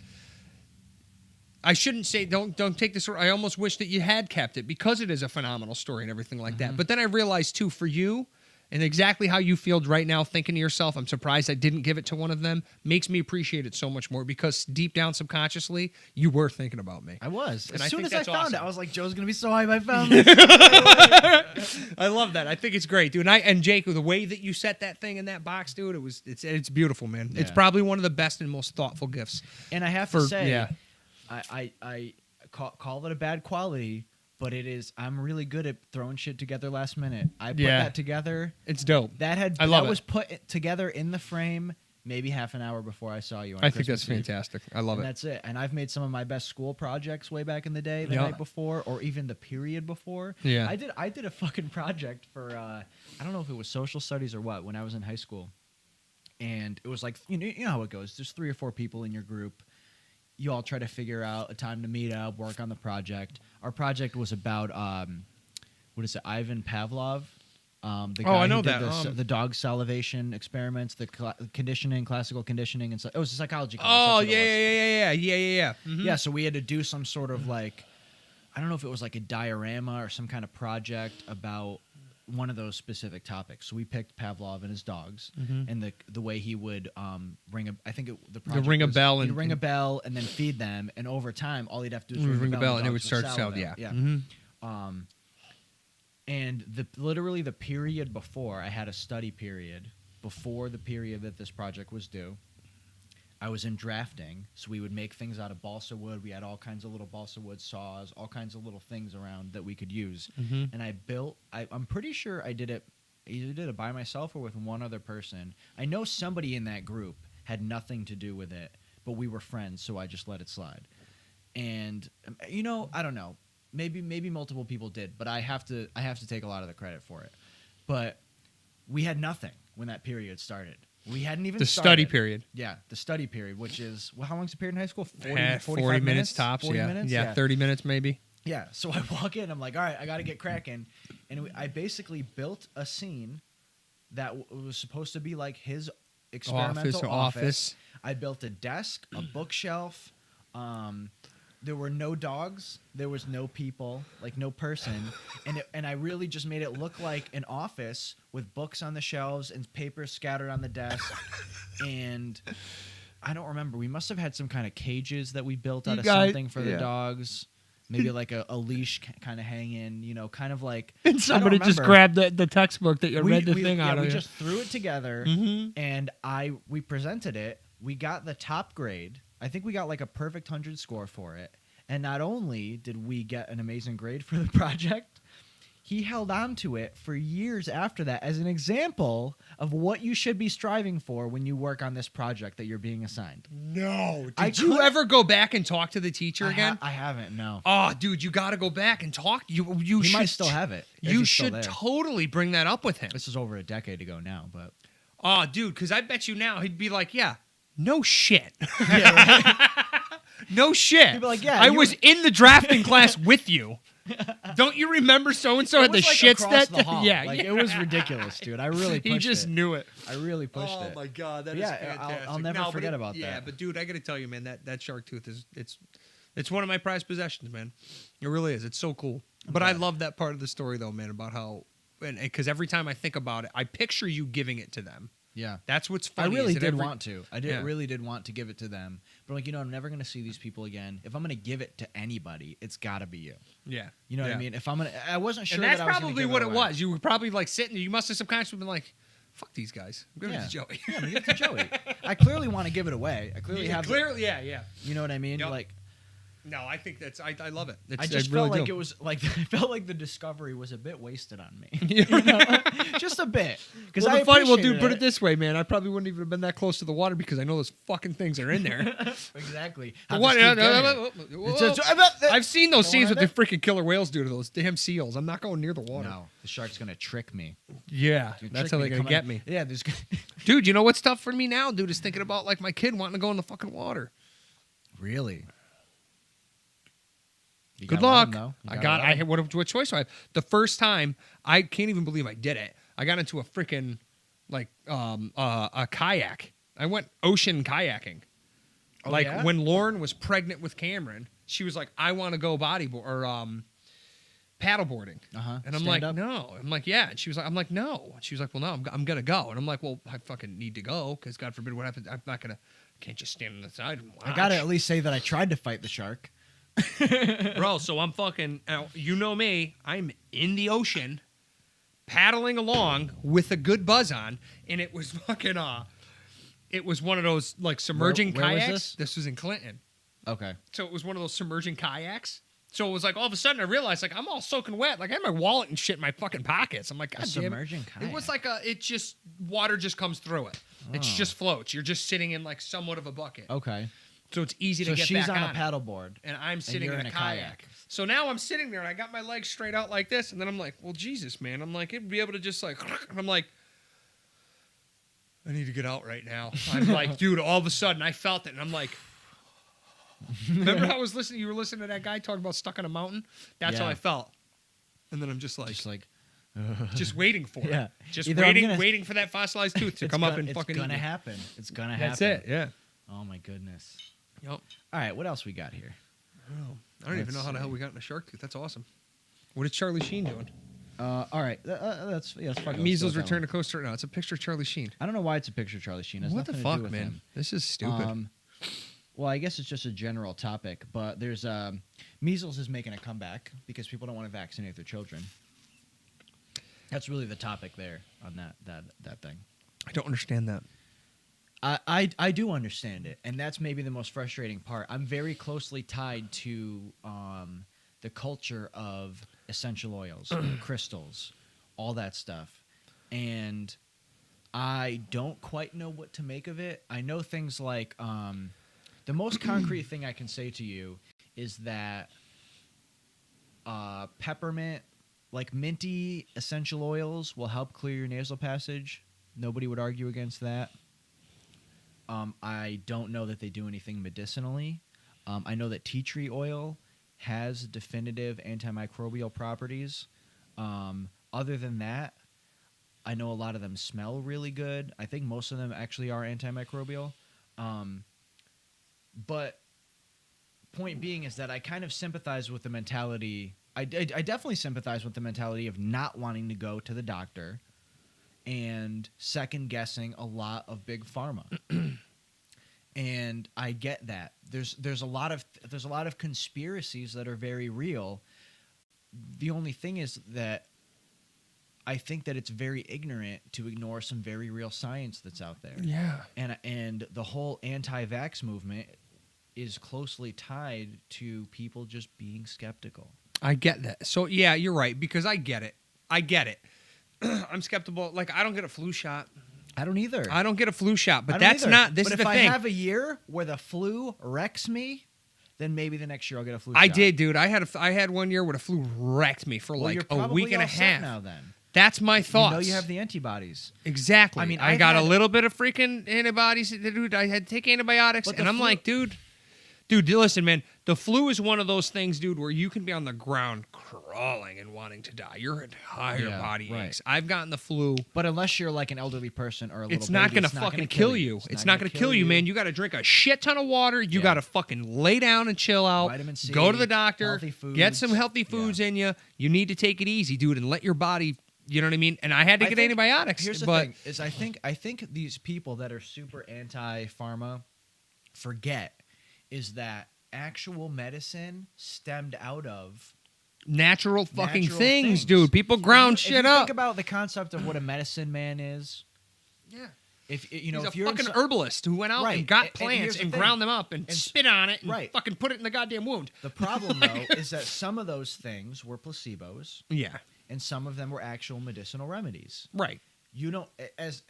I shouldn't say don't take this. I almost wish that you had kept it because it is a phenomenal story and everything like that. But then I realized too, for you, and exactly how you feel right now, thinking to yourself, I'm surprised I didn't give it to one of them, makes me appreciate it so much more because deep down subconsciously, you were thinking about me. I was. And as soon as that's I found awesome. it, I was like, Joe's gonna be so hype I found this. I love that. I think it's great, dude. And Jake, the way that you set that thing in that box, dude, it's beautiful, man. Yeah. It's probably one of the best and most thoughtful gifts. And I have to say, I call it a bad quality, but it is. I'm really good at throwing shit together last minute. I put that together. It's dope. That was put together in the frame maybe half an hour before I saw you on I think Christmas that's Eve. fantastic. I love it. That's it. And I've made some of my best school projects way back in the day, the night before, or even the period before. Yeah. I did a fucking project for I don't know if it was social studies or what when I was in high school, and it was like you know how it goes. There's 3 or 4 people in your group. You all try to figure out a time to meet up, work on the project. Our project was about Ivan Pavlov. The guy I know who did that. the dog salivation experiments, the classical conditioning, and so it was a psychology class. Oh, That's what it was. yeah. Mm-hmm. Yeah, so we had to do some sort of like, I don't know if it was like a diorama or some kind of project about one of those specific topics. So we picked Pavlov and his dogs, Mm-hmm. and the way he would ring a. I think the He'd ring a bell he'd and- ring a bell and then feed them, and over time, all he'd have to do is Ring a bell and it the would dogs start to sell. salivate. Yeah. Yeah. Mm-hmm. And literally the period before, I had a study period before the period that this project was due. I was in drafting, so we would make things out of balsa wood. We had all kinds of little balsa wood saws, all kinds of little things around that we could use. Mm-hmm. And I built. I'm pretty sure I did it. Either did it by myself or with one other person. I know somebody in that group had nothing to do with it, but we were friends, so I just let it slide. And I don't know. Maybe multiple people did, but I have to take a lot of the credit for it. But we had nothing when that period started. We hadn't even The started. study period. Yeah, the study period, which is how long's the period in high school? 40 minutes tops. 40 yeah. minutes? Yeah, 30 minutes maybe. Yeah, so I walk in, I'm like, all right, I got to get cracking. And I basically built a scene that was supposed to be like his experimental office. I built a desk, a bookshelf. There were no dogs. There was no people, like no person. And I really just made it look like an office with books on the shelves and papers scattered on the desk. And I don't remember. We must have had some kind of cages that we built out of something for the dogs. Maybe like a leash kind of hanging, kind of like. And somebody just grabbed the textbook that you read the thing out of. We just threw it together, and we presented it. We got the top grade. I think we got like a perfect 100 score for it. And not only did we get an amazing grade for the project, he held on to it for years after that as an example of what you should be striving for when you work on this project that you're being assigned. No. Did you ever go back and talk to the teacher again? I haven't, no. Oh, dude, you got to go back and talk. You He should might still have it. if You he's still should there. totally bring that up with him. This is over a decade ago now, but. Oh, dude, because I bet you now he'd be like, yeah, no shit. Yeah, right? No shit. He'd be like, yeah, I you was were- in the drafting class with you. Don't you remember so-and-so had It the was like shits across that... the hall. Yeah, Like, yeah. it was ridiculous, dude. I really pushed He just it. knew it. I really pushed it. Oh my god, that But is yeah, fantastic. I'll never but forget about that. Yeah, but dude, I got to tell you, man, that shark tooth is it's one of my prized possessions, man. It really is. It's so cool. But I love that part of the story, though, man, about how because every time I think about it, I picture you giving it to them. Yeah. That's what's I funny. really is that did every- want to. Really did want to give it to them. But I'm like, I'm never going to see these people again. If I'm going to give it to anybody, it's got to be you. Yeah. You know what I mean? If I'm going to, I wasn't sure And that's that I was gonna probably give what it away. was. You were probably like sitting. You must have subconsciously been like, "Fuck these guys. I'm giving Yeah. it to Joey." Yeah, I'm going to give it to Joey. I clearly want to give it away. I clearly have. Clearly, yeah. You know what I mean? Yep. Like, No, I think that's. I love it. I just really felt like do. it was like I felt like the discovery was a bit wasted on me. You know? Just a bit. Because Well, I the funny, well, dude, appreciated put it this way, man. I probably wouldn't even have been that close to the water because I know those fucking things are in there. Exactly. The How one- does Steve get here? I've seen those Don't scenes wanna with the freaking killer whales do to those damn seals. I'm not going near the water. No, the shark's gonna trick me. Yeah, Dude, that's trick how me they're to gonna come get in. me. Yeah, there's. Dude, you know what's tough for me now, dude, is thinking about like my kid wanting to go in the fucking water. Really. You Good gotta let luck. him know. You I gotta got. let him. What choice do I have? The first time, I can't even believe I did it. I got into a freaking a kayak. I went ocean kayaking. Oh, Like yeah? when Lauren was pregnant with Cameron, she was like, "I want to go bodyboard or paddleboarding." Uh-huh. And I'm Stand like, up? "No." I'm like, "Yeah." And she was like, "I'm like, no." And she was like, "Well, no, I'm gonna go." And I'm like, "Well, I fucking need to go because God forbid what happens. I'm not gonna. Can't just stand on the side and watch." I gotta at least say that I tried to fight the shark. Bro, so I'm fucking, you know me, I'm in the ocean, paddling along with a good buzz on, and it was fucking, it was one of those, like, submerging Where was kayaks. this? Was in Clinton. Okay. So it was one of those submerging kayaks. So it was like, all of a sudden, I realized, like, I'm all soaking wet. Like, I had my wallet and shit in my fucking pockets. I'm like, God damn it. Submerging kayak. It was like water just comes through it. It Oh. just floats. You're just sitting in, like, somewhat of a bucket. Okay. So it's easy So to get she's back on on a it. paddleboard. And I'm sitting you're in a kayak. So now I'm sitting there and I got my legs straight out like this, and then I'm like, well, Jesus, man. I'm like, it'd be able to just like, and I'm like, I need to get out right now. I'm like, dude, all of a sudden I felt it, and I'm like, remember I was listening, you were listening to that guy talking about stuck on a mountain? That's how Yeah. I felt. And then I'm just like, Just like. just waiting for Yeah. it. Just Either I'm gonna- waiting for that fossilized tooth to come up and fucking It's gonna eat me. happen. It's gonna happen. That's it, yeah. Oh my goodness. Yep. All right, what else we got here? I don't even Let's know how the hell see. we got in a shark tooth. That's awesome. What is Charlie Sheen doing? All right, let's fuck it. Measles return to Costa Rica. No, it's a picture of Charlie Sheen. I don't know why it's a picture of Charlie Sheen. It has What the nothing fuck, to do with man? him. This is stupid. Well, I guess it's just a general topic, but there's measles is making a comeback because people don't want to vaccinate their children. That's really the topic there on that thing. I don't understand that. I do understand it, and that's maybe the most frustrating part. I'm very closely tied to the culture of essential oils, crystals, all that stuff, and I don't quite know what to make of it. I know things like the most concrete thing I can say to you is that peppermint, like minty essential oils, will help clear your nasal passage. Nobody would argue against that. I don't know that they do anything medicinally. I know that tea tree oil has definitive antimicrobial properties. Other than that, I know a lot of them smell really good. I think most of them actually are antimicrobial. But point being is that I kind of sympathize with the mentality. I definitely sympathize with the mentality of not wanting to go to the doctor and second guessing a lot of big pharma. And I get that. There's a lot of conspiracies that are very real. The only thing is that I think that it's very ignorant to ignore some very real science that's out there. Yeah. And the whole anti-vax movement is closely tied to people just being skeptical. I get that. So, yeah, you're right, because I get it. I'm skeptical. Like, I don't get a flu shot. I don't either. I don't get a flu shot, but I don't that's either. not. This but is if the I thing. have a year where the flu wrecks me, then maybe the next year I'll get a flu I shot. did, dude. I had 1 year where the flu wrecked me for Well, you're like a probably week and a all set half. now then. That's my thoughts. You know you have the antibodies. Exactly. I mean, I I've got a had- little bit of freaking antibodies. Dude, I had to take antibiotics, But and the I'm flu- like, dude, listen, man. The flu is one of those things, dude, where you can be on the ground crawling and wanting to die. Your entire body right. aches. I've gotten the flu. But unless you're like an elderly person or a little It's not baby, going to it's not fucking gonna kill you. It's not going to kill you, man. You got to drink a shit ton of water. You Yeah. got to fucking lay down and chill out. Vitamin C, go to the doctor. healthy Get some foods. healthy foods in you. You need to take it easy, dude, and let your body. You know what I mean? And I had to get antibiotics. Here's the but thing: is I think these people that are super anti-pharma forget is that actual medicine stemmed out of natural fucking natural things, dude. People ground If shit you up. Think about the concept of what a medicine man is. Yeah. If He's if a you're in fucking so- herbalist who went out Right. and got And plants here's and the thing. ground them up and spit on it and Right. fucking put it in the goddamn wound. The problem though is that some of those things were placebos Yeah. and some of them were actual medicinal remedies. Right. You don't as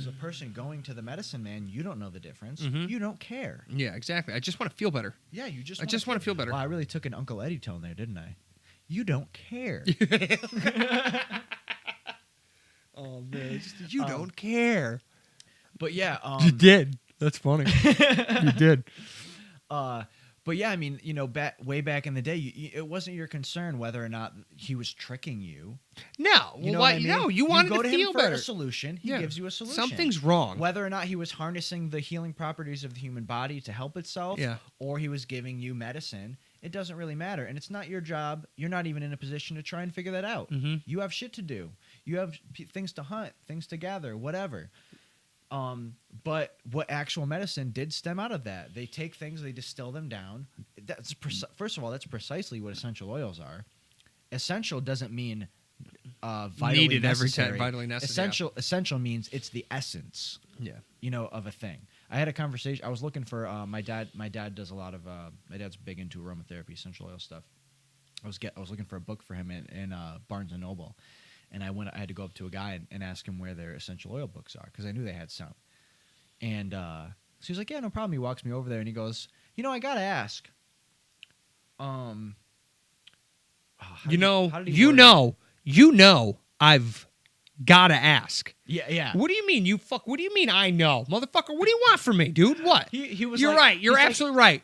a person going to the medicine man, you don't know the difference. Mhm. You don't care. Yeah, exactly. I just want to feel better. Yeah, you just I just want to feel better. Wow, I really took an Uncle Eddie tone there, didn't I? You don't care. Oh man, you don't care. But yeah, You did. That's funny. You did. but yeah, I mean, way back in the day, it wasn't your concern whether or not he was tricking you. No, You know why? what I mean? No, you wanted go to him feel for better. a solution. He Yeah. gives you a solution. Something's wrong. Whether or not he was harnessing the healing properties of the human body to help itself, Yeah. or he was giving you medicine, it doesn't really matter. And it's not your job. You're not even in a position to try and figure that out. Mhm. You have shit to do. You have things to hunt, things to gather, whatever. But what actual medicine did stem out of that? They take things, they distill them down. First of all, that's precisely what essential oils are. Essential doesn't mean vitally Needed every time, necessary. vitally necessary. Essential means it's the essence. Yeah. Of a thing. I had a conversation. I was looking for my dad. My dad does a lot of. My dad's big into aromatherapy, essential oil stuff. I was looking for a book for him in Barnes and Noble, and I had to go up to a guy and ask him where their essential oil books are because I knew they had some. And so he's like, "Yeah, no problem." He walks me over there and he goes, I gotta ask. I've gotta ask. Yeah. What do you mean? What do you mean? I know, motherfucker. What do you want from me, dude? What? He was. You're like- right. You're he's like, absolutely right.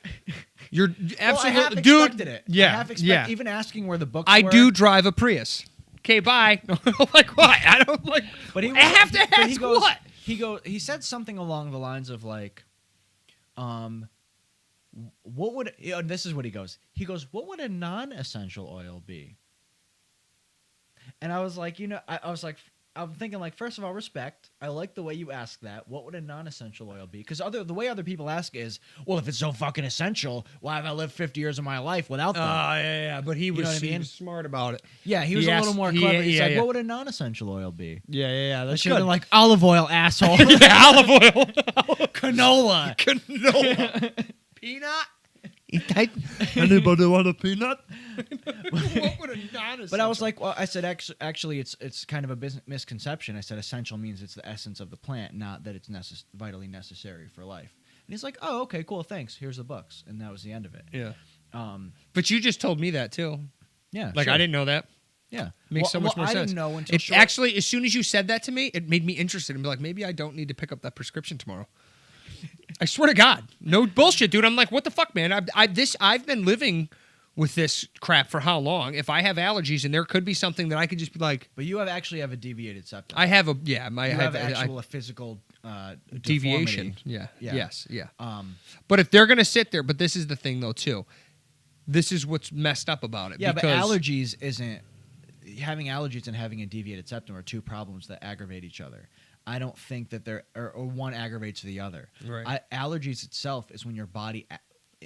You're Well, I absolutely, half dude. expected it. Yeah, I half expect- yeah. Even asking where the books I were. do drive a Prius. Okay, bye. Like what? I don't like. But he I have to but ask he goes, what? He said something along the lines of like, what would this is what he goes. He goes, what would a non-essential oil be? And I was like, I was like, I'm thinking like, first of all, respect. I like the way you ask that. What would a non-essential oil be? Because the way other people ask is, well, if it's so fucking essential, why have I lived 50 years of my life without them? Yeah. But he was, know what I mean? he was smart about it. Yeah, he was a little more clever. He's like, what would a non-essential oil be? Yeah. That That's should have good. been like olive oil, asshole. Yeah, olive oil. Canola. Canola. Peanut. Anybody want a peanut? What would a non-essential? But I was like, well, I said, actually, it's kind of a misconception. I said essential means it's the essence of the plant, not that it's vitally necessary for life. And he's like, oh, okay, cool, thanks. Here's the books, and that was the end of it. Yeah. But you just told me that too. Yeah. Like sure. I didn't know that. Yeah. Makes so much more I sense. didn't know until it actually, as soon as you said that to me, it made me interested and be like, maybe I don't need to pick up that prescription tomorrow. I swear to God, no bullshit, dude. I'm like, what the fuck, man? I've been living with this crap for how long? If I have allergies, and there could be something that I could just be like, But you actually have a deviated septum. I have a You have a physical deviation. deformity. Yeah. Yes. Yeah. But if they're gonna sit there, but this is the thing though too. This is what's messed up about it. yeah, because but allergies isn't having allergies and having a deviated septum are two problems that aggravate each other. I don't think that they're or one aggravates the other. Right. Allergies itself is when your body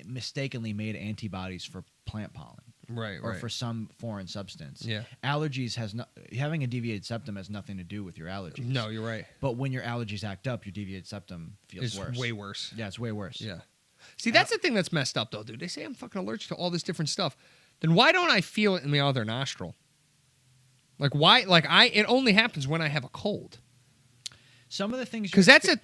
mistakenly made antibodies for plant pollen. Right. Or for some foreign substance. Yeah. Allergies having a deviated septum has nothing to do with your allergies. No, you're right. But when your allergies act up, your deviated septum feels It's worse. way worse. Yeah, it's way worse. Yeah. See, that's the thing that's messed up though, dude. They say I'm fucking allergic to all this different stuff. Then why don't I feel it in my other nostril? Like why? It only happens when I have a cold. Some of the things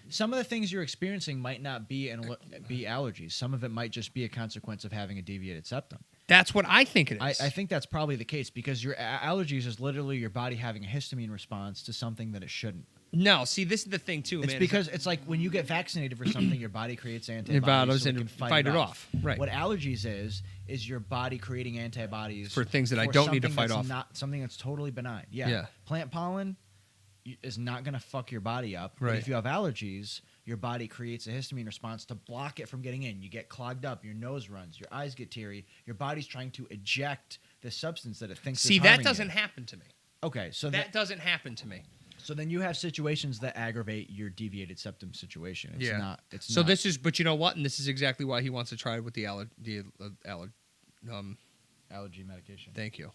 some of the things you're experiencing might not be allergies. Some of it might just be a consequence of having a deviated septum. That's what I think it is. I think that's probably the case because your allergies is literally your body having a histamine response to something that it shouldn't. No, see, this is the thing too, It's man. because it's like when you get vaccinated for something, your body creates antibodies Antibodies so it and can fight it off. Right. What allergies is your body creating antibodies for things that I for don't need to something fight that's off. Not something that's totally benign. Yeah. Yeah. Plant pollen is not going to fuck your body up. Right. But if you have allergies, your body creates a histamine response to block it from getting in. You get clogged up, your nose runs, your eyes get teary. Your body's trying to eject the substance that it thinks See, is harming that doesn't you. happen to me. Okay, so that doesn't happen to me. So then you have situations that aggravate your deviated septum situation. It's not. It's so not. this is, but you know what? And this is exactly why he wants to try it with the allergy medication. Thank you.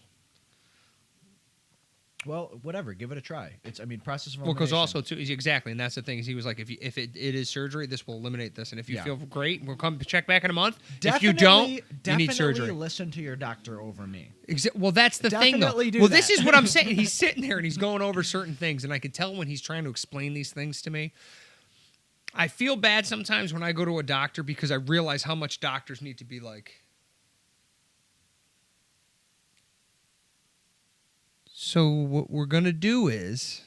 Well, whatever. Give it a try. Process of elimination. Well, because also too, exactly, and that's the thing. Is he was like, if it is surgery, this will eliminate this, and if you feel great, we'll come check back in a month. If you don't, you need surgery. Definitely listen to your doctor over me. Well, that's the thing, though. Definitely do well, that. this is what I'm saying. He's sitting there and he's going over certain things, and I can tell when he's trying to explain these things to me. I feel bad sometimes when I go to a doctor because I realize how much doctors need to be like. So what we're gonna do is,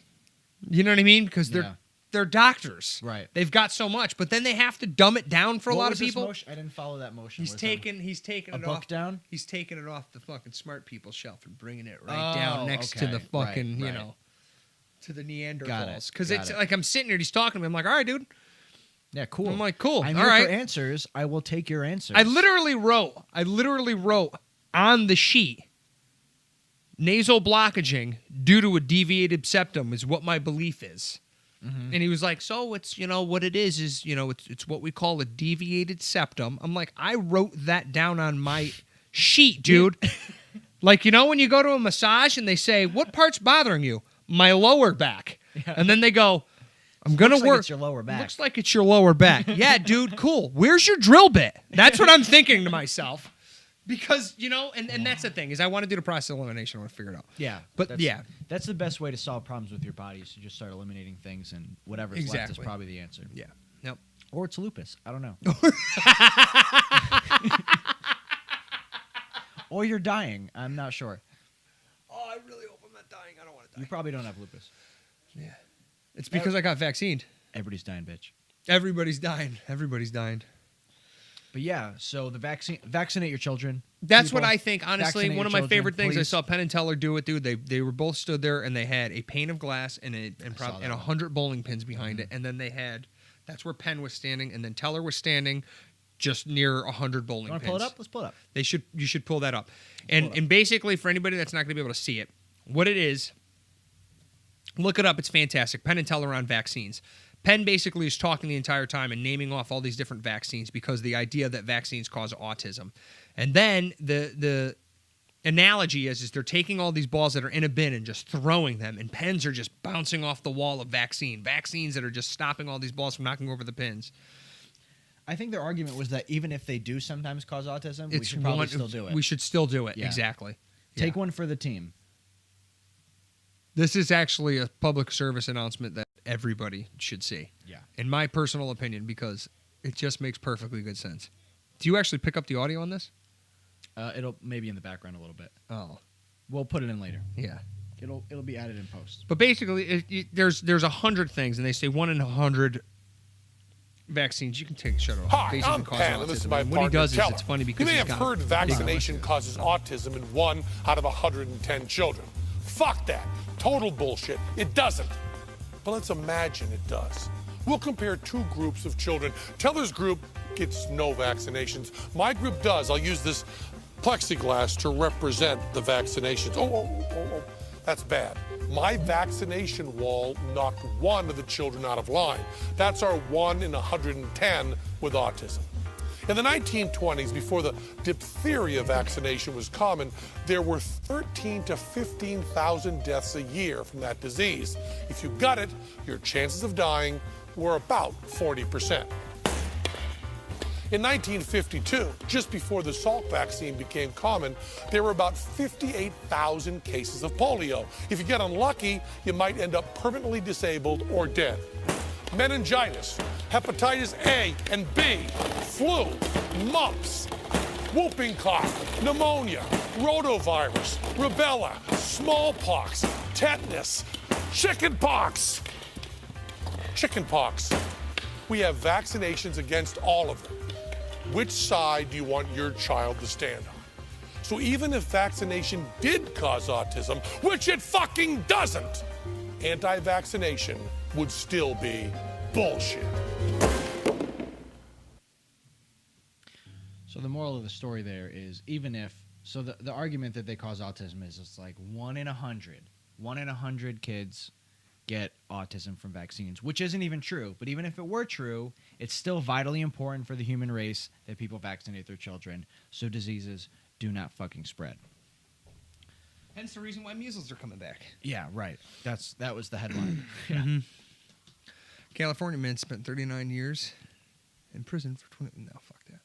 you know what I mean? Because they're doctors, right? They've got so much, but then they have to dumb it down for a lot of people. I didn't follow that motion. He's taking a it book off down. He's taking it off the fucking smart people shelf and bringing it right down next to the fucking to the Neanderthals. Because it's like I'm sitting here, he's talking to me. I'm like, all right, dude. Yeah, cool. I'm like, cool. I'm all here right. for answers. I will take your answers. I literally wrote on the sheet. Nasal blockaging due to a deviated septum is what my belief is. Mm-hmm. And he was like, so it's, what it is, it's what we call a deviated septum. I'm like, I wrote that down on my sheet, dude. Like, when you go to a massage and they say, what part's bothering you? My lower back. Yeah. And then they go, I'm going to work. Like it's your lower back. Looks like it's your lower back. Yeah, dude, cool. Where's your drill bit? That's what I'm thinking to myself. Because, and that's the thing, is I want to do the process of elimination. I want to figure it out. Yeah. But, that's the best way to solve problems with your body is to just start eliminating things, and whatever's left is probably the answer. Yeah. Yep. Or it's lupus. I don't know. Or you're dying. I'm not sure. Oh, I really hope I'm not dying. I don't want to die. You probably don't have lupus. Yeah. It's because I got vaccinated. Everybody's dying, bitch. Everybody's dying. Everybody's dying. But yeah, so the vaccinate your children. That's what I think. Honestly, Vaccinate one of your my favorite children, things, I please. saw Penn and Teller do it, dude. They were both stood there and they had a pane of glass and 100 bowling pins behind it, and then they had. That's where Penn was standing, and then Teller was standing just near 100 bowling pins. Want to pull it up? Let's pull it up. You should pull that up. And basically, for anybody that's not going to be able to see it, What it is, look it up. It's fantastic. Penn and Teller on vaccines. Penn basically is talking the entire time and naming off all these different vaccines because the idea that vaccines cause autism. And then the analogy is they're taking all these balls that are in a bin and just throwing them, and pens are just bouncing off the wall of vaccines that are just stopping all these balls from knocking over the pins. I think their argument was that even if they do sometimes cause autism, we should probably still do it. We should still do it, Yeah. exactly. Take one for the team. This is actually a public service announcement that everybody should see. Yeah. In my personal opinion, because it just makes perfectly good sense. Do you actually pick up the audio on this? It'll maybe in the background a little bit. Oh. We'll put it in later. Yeah. It'll be added in post. But basically, there's 100 things, and they say 1 in 100 vaccines. You can shut it off. Hi, Basically I'm cause Penn, and this is autism. my And what he partner, does is Teller. it's funny because you may he's have got heard big vaccination autism. causes autism in 1 out of 110 children. Fuck that. Total bullshit. It doesn't. But let's imagine it does. We'll compare 2 groups of children. Teller's group gets no vaccinations. My group does. I'll use this plexiglass to represent the vaccinations. Oh, that's bad. My vaccination wall knocked 1 of the children out of line. That's our 1 in 110 with autism. In the 1920s, before the diphtheria vaccination was common, there were 13 to 15,000 deaths a year from that disease. If you got it, your chances of dying were about 40%. In 1952, just before the Salk vaccine became common, there were about 58,000 cases of polio. If you get unlucky, you might end up permanently disabled or dead. Meningitis, hepatitis A and B, flu, mumps, whooping cough, pneumonia, rotavirus, rubella, smallpox, tetanus, chickenpox. Chickenpox. We have vaccinations against all of them. Which side do you want your child to stand on? So even if vaccination did cause autism, which it fucking doesn't, anti-vaccination would still be bullshit. So the moral of the story there is even if the argument that they cause autism is it's like 1 in 100 kids get autism from vaccines, which isn't even true. But even if it were true, it's still vitally important for the human race that people vaccinate their children so diseases do not fucking spread. Hence the reason why measles are coming back. Yeah, right. That was the headline. Yeah. Mm-hmm. California man spent 39 years in prison for 20. No, fuck that.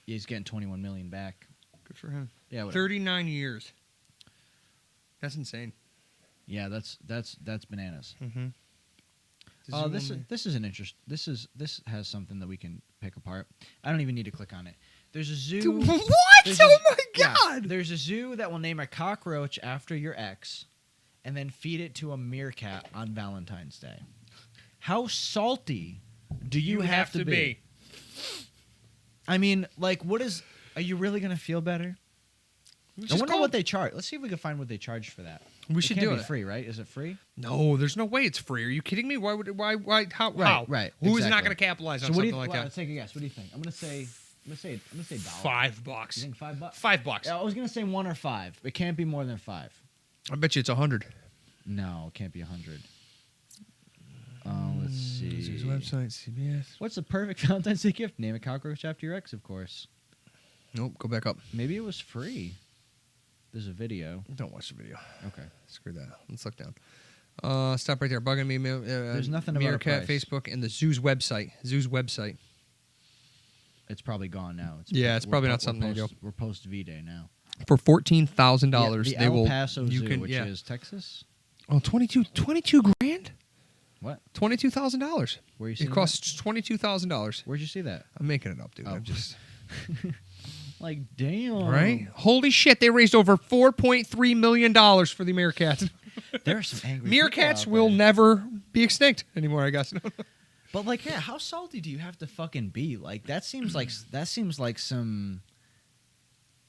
He's getting 21 million back. Good for him. Yeah, whatever. 39 years. That's insane. Yeah, that's bananas. Mm-hmm. This is an interest. This has something that we can pick apart. I don't even need to click on it. There's a zoo. Dude, what? There's Oh my yeah, god! there's a zoo that will name a cockroach after your ex, and then feed it to a meerkat on Valentine's Day. How salty do you have to be? I mean, like, what is? Are you really gonna feel better? I wonder what they charge. Let's see if we can find what they charge for that. We should do It it. can't be free, right? Is it free? No, there's no way it's free. Are you kidding me? Why? How? Right. Who is not exactly. going to capitalize on So what do something you? like Well, that? let's take a guess. What do you think? I'm gonna say $1. $5. You think $5? $5. I was gonna say 1 or 5. It can't be more than 5. I bet you it's 100. No, it can't be 100. Let's see. His website, CBS. What's the perfect Valentine's Day gift? Name a cockroach after your ex, of course. Nope. Go back up. Maybe it was free. There's a video. Don't watch the video. Okay. Screw that. Let's look down. Stop right there. Bugging me. There's nothing about a Meerkat, price. Facebook, and the zoo's website. It's probably gone now. It's probably not something to do. We're post V-Day now. For $14,000, The they El will. Paso you Zoo, can, which yeah. is Texas. Oh, 22 grand? What? $22,000. Where you seeing It costs $22,000. Where'd you see that? I'm making it up, dude. Oh. I'm just Like, damn. right. Holy shit! They raised over $4.3 million for the meerkats. There are some angry Meerkats people out will there. never be extinct anymore, I guess. But like, yeah, how salty do you have to fucking be? Like, that seems like some.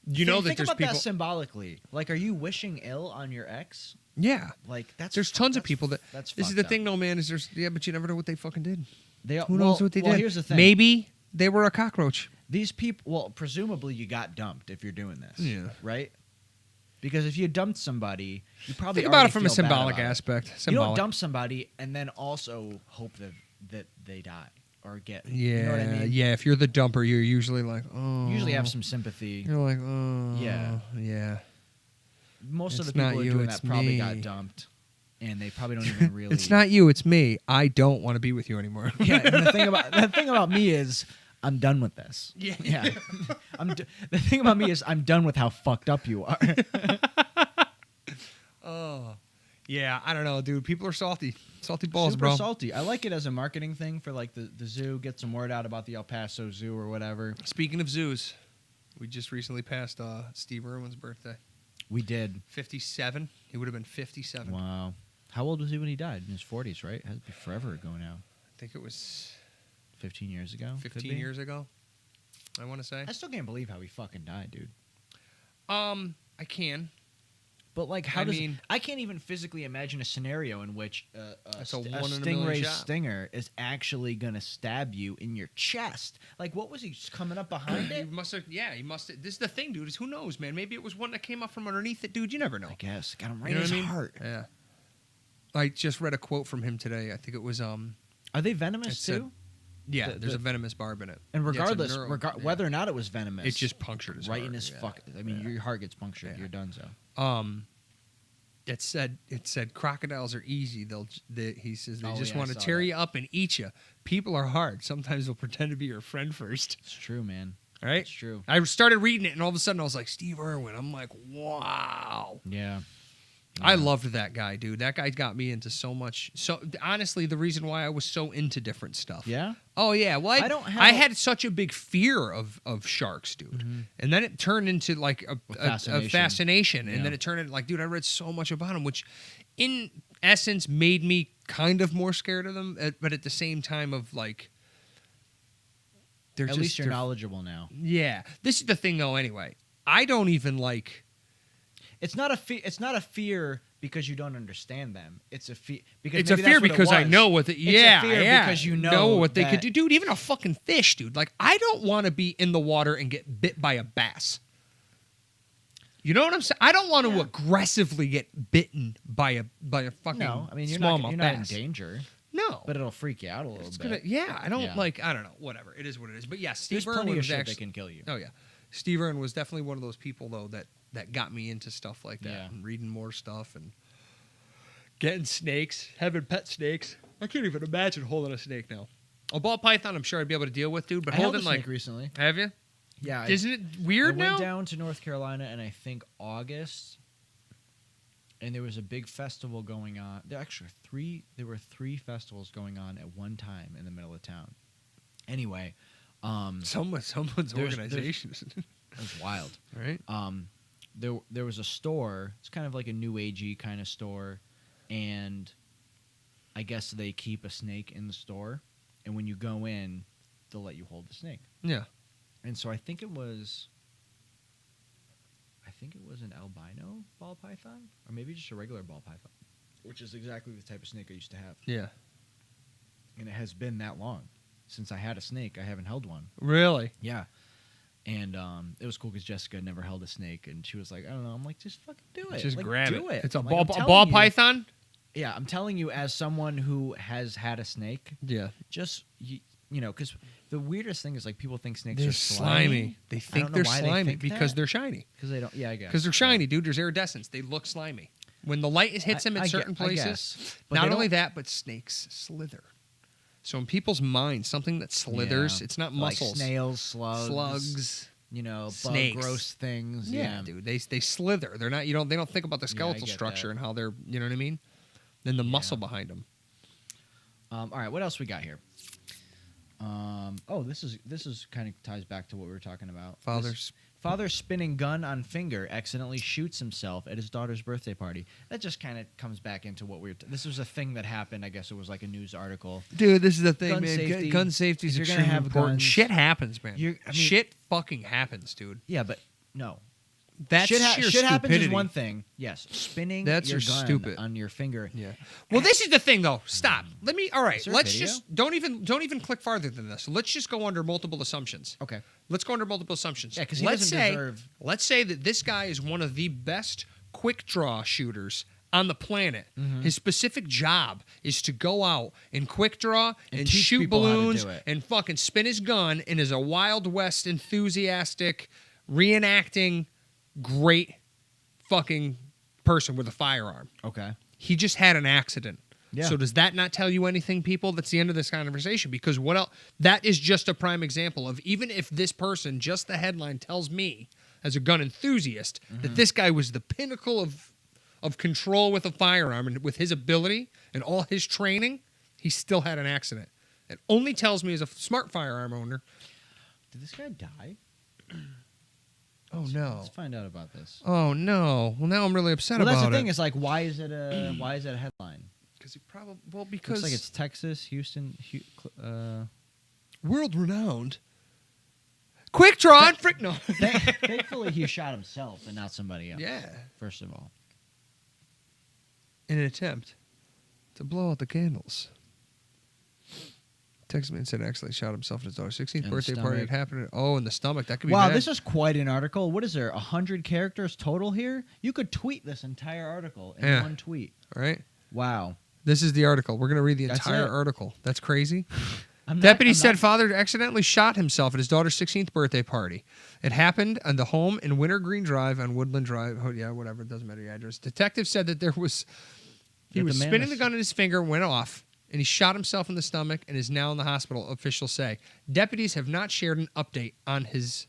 Think there's about people. that symbolically. Like, are you wishing ill on your ex? Yeah. Like, There's tons of people that. That's This is fucked the up. thing, though, man. Is there's but you never know what they fucking did. Who knows what they did? Here's the thing. Maybe they were a cockroach. These people. Well, presumably you got dumped if you're doing this. Yeah. Right. Because if you dumped somebody, you probably Think about already it from a feel bad symbolic about it. aspect. You don't Symbolic. dump somebody and then also hope that they die or get. Yeah, You know what I mean? yeah. If you're the dumper, you're usually like, oh. You usually have some sympathy. You're like, oh. Yeah. Yeah. Most of the It's not people who are you, doing it's that probably me. got dumped, and they probably don't even really. It's not you, it's me. I don't want to be with you anymore. Yeah, and the thing about me is I'm done with this. Yeah. The thing about me is I'm done with how fucked up you are. Oh. Yeah, I don't know, dude. People are salty. Salty balls, Super bro. salty. I like it as a marketing thing for like the zoo. Get some word out about the El Paso Zoo or whatever. Speaking of zoos, we just recently passed Steve Irwin's birthday. We did. 57. He would have been 57. Wow. How old was he when he died? In his 40s, right? It has to be forever ago now. I think it was 15 years ago. 15 years ago, I want to say. I still can't believe how he fucking died, dude. I can. But like, I can't even physically imagine a scenario in which a That's a 1 in a million stingray shot. stinger is actually gonna stab you in your chest. Like, what was he just coming up behind He it? must have. Yeah, he must have. This is the thing, dude. Is who knows, man? Maybe it was one that came up from underneath it, dude. You never know. I guess got him right You know in his what I mean? heart. Yeah. I just read a quote from him today. I think it was Are they It venomous said- too? yeah. The- there's the- a venomous barb in it. And Yeah, it's a regardless, neuro- yeah. whether or not it was venomous, It just punctured his right heart. in his Yeah. fuck. I mean, Yeah. your heart gets punctured. Yeah. You're done. So It said crocodiles are easy. He says they Oh, just yeah, I want to saw tear that. you up and eat you. People are hard. Sometimes they'll pretend to be your friend first. it's true, man. All right. It's true. I started reading it, and all of a sudden I was like, Steve Irwin. I'm like, wow. Yeah. I loved that guy, dude. That guy got me into so much. So honestly, the reason why I was so into different stuff. Yeah. Oh yeah. Well, I don't have I a- had such a big fear of sharks, dude, and then it turned into like a fascination, Yeah. and then it turned into like, dude, I read so much about them, which, in essence, made me kind of more scared of them, but at the same time of like, they're At just, least you're they're- knowledgeable now. Yeah. This is the thing, though. Anyway, I don't even like. It's not a It's not a fear because you don't understand them. It's a fear because It's a maybe fear that's what it because I was. know what. It's Yeah, a fear yeah. because you know what they that- could do, dude. Even a fucking fish, dude. Like, I don't want to be in the water and get bit by a bass. You know what I'm saying? I don't want to Yeah. aggressively get bitten by a fucking No, I mean you're smallmouth not in bass. danger, No, but it'll freak you out a little it's bit. gonna. Yeah, I don't Yeah. like. I don't know. Whatever. It is what it is. But yeah, Steve There's plenty Irwin of was shit actually. that can kill you. Oh yeah, Steve Irwin was definitely one of those people though that got me into stuff like that Yeah. and reading more stuff and getting snakes, having pet snakes. I can't even imagine holding a snake now. A ball python, I'm sure I'd be able to deal with, dude. But I held a holding like, snake recently. have you? Yeah, Isn't it I weird went now? down to North Carolina in I think August, and there was a big festival going on. There were three festivals going on at one time in the middle of town. Anyway, Someone's There's- organization, it was wild. right? There was a store. It's kind of like a new agey kind of store, and I guess they keep a snake in the store, and when you go in, they'll let you hold the snake. Yeah. And so I think it was an albino ball python, or maybe just a regular ball python, which is exactly the type of snake I used to have. Yeah. And it has been that long since I had a snake. I haven't held one. Really? Yeah. And it was cool because Jessica had never held a snake, and she was like, I don't know. I'm like, just fucking do it. Just Like, grab do it. it. It's a I'm like, ball I'm telling ball you- python? Yeah, I'm telling you, as someone who has had a snake, Yeah. just you know, because the weirdest thing is like people think snakes They're are slimy. They I think don't know they're why they slimy think because that. they're shiny. Because they don't. Yeah, I guess. Because they're shiny, dude. There's iridescence. They look slimy. When the light hits them at certain I places, guess. But not they only don't- that, but snakes slither. So in people's minds, something that slithers, Yeah. it's not Like muscles. snails, slugs, Slugs. you know, snakes. bug gross things. Yeah, dude. They slither. They're not. They don't think about the skeletal get structure that. and how they're. You know what I mean? Then the Yeah. muscle behind them. All right, what else we got here? This is kind of ties back to what we were talking about. Father spinning gun on finger accidentally shoots himself at his daughter's birthday party. That just kind of comes back into what we were. This was a thing that happened. I guess it was like a news article. Dude, this is the thing, Gun man. safety. Gun safety is If you're gonna extremely have important. guns, Shit happens, man. I mean- Shit fucking happens, dude. Yeah, but no. That's shit sheer happens is stupidity. one thing. Yes, spinning That's your your gun stupid. on your finger. Yeah. Well, this is the thing, though. Stop. Let me. All right. Is there a Let's video? just don't even click farther than this. Let's just go under multiple assumptions. Okay. Let's go under multiple assumptions. Yeah, 'cause he let's doesn't say, deserve- Let's say that this guy is one of the best quick draw shooters on the planet. His specific job is to go out and quick draw and teach shoot people how to balloons do it. and fucking spin his gun, and is a Wild West enthusiastic, reenacting, great fucking person with a firearm. Okay. He just had an accident. Yeah. So does that not tell you anything, people? That's the end of this conversation. Because what else? That is just a prime example of, even if this person, just the headline tells me as a gun enthusiast that this guy was the pinnacle of control with a firearm, and with his ability and all his training, he still had an accident. It only tells me, as a smart firearm owner. Did this guy die? Oh no! Let's find out about this. Oh no! Well, now I'm really upset Well, about it. that's the thing. Is like, why is it a headline? Because he probably because Looks like it's Texas, Houston, world renowned. Quick draw and frick no. Thankfully, he shot himself and not somebody else. Yeah. First of all, In an attempt to blow out the candles. Texas man said accidentally shot himself at his daughter's 16th In the birthday party. It stomach. happened. In the stomach. That could be wow, bad. this is quite an article. What is there? 100 characters total here. You could tweet this entire article in one tweet. All right. Wow. This is the article. We're going to read the That's entire it. article. That's crazy. I'm Deputy not- said father accidentally shot himself at his daughter's 16th birthday party. It happened on the home in Winter Green Drive on Woodland Drive. Oh, yeah, whatever. It doesn't matter the address. Detective said that he was spinning the gun in his finger, went off, and he shot himself in the stomach and is now in the hospital, officials say. Deputies have not shared an update on his...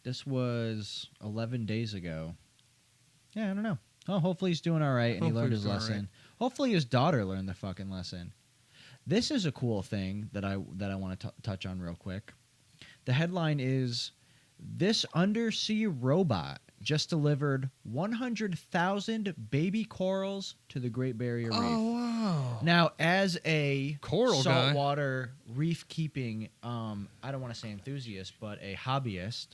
This was 11 days ago. Yeah, I don't know. Oh, hopefully he's doing all right and he Hopefully learned he's his doing lesson. all right. Hopefully his daughter learned the fucking lesson. This is a cool thing that I want to touch on real quick. The headline is, "This undersea robot just delivered 100,000 baby corals to the Great Barrier Reef." Oh, wow. Now, as a Coral guy. saltwater reef keeping, I don't want to say enthusiast, but a hobbyist,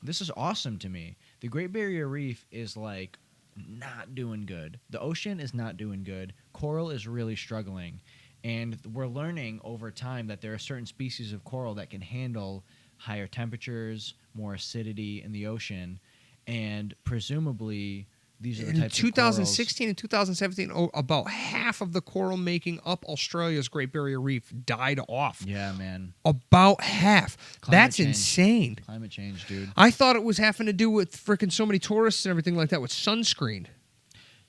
this is awesome to me. The Great Barrier Reef is like not doing good. The ocean is not doing good. Coral is really struggling. And we're learning over time that there are certain species of coral that can handle higher temperatures, more acidity in the ocean, and presumably these are the In types of 2016 and 2017, about half of the coral making up Australia's Great Barrier Reef died off. corals. Yeah, man. About half. Climate That's change. insane. Climate change, dude. I thought it was having to do with freaking so many tourists and everything like that with sunscreen.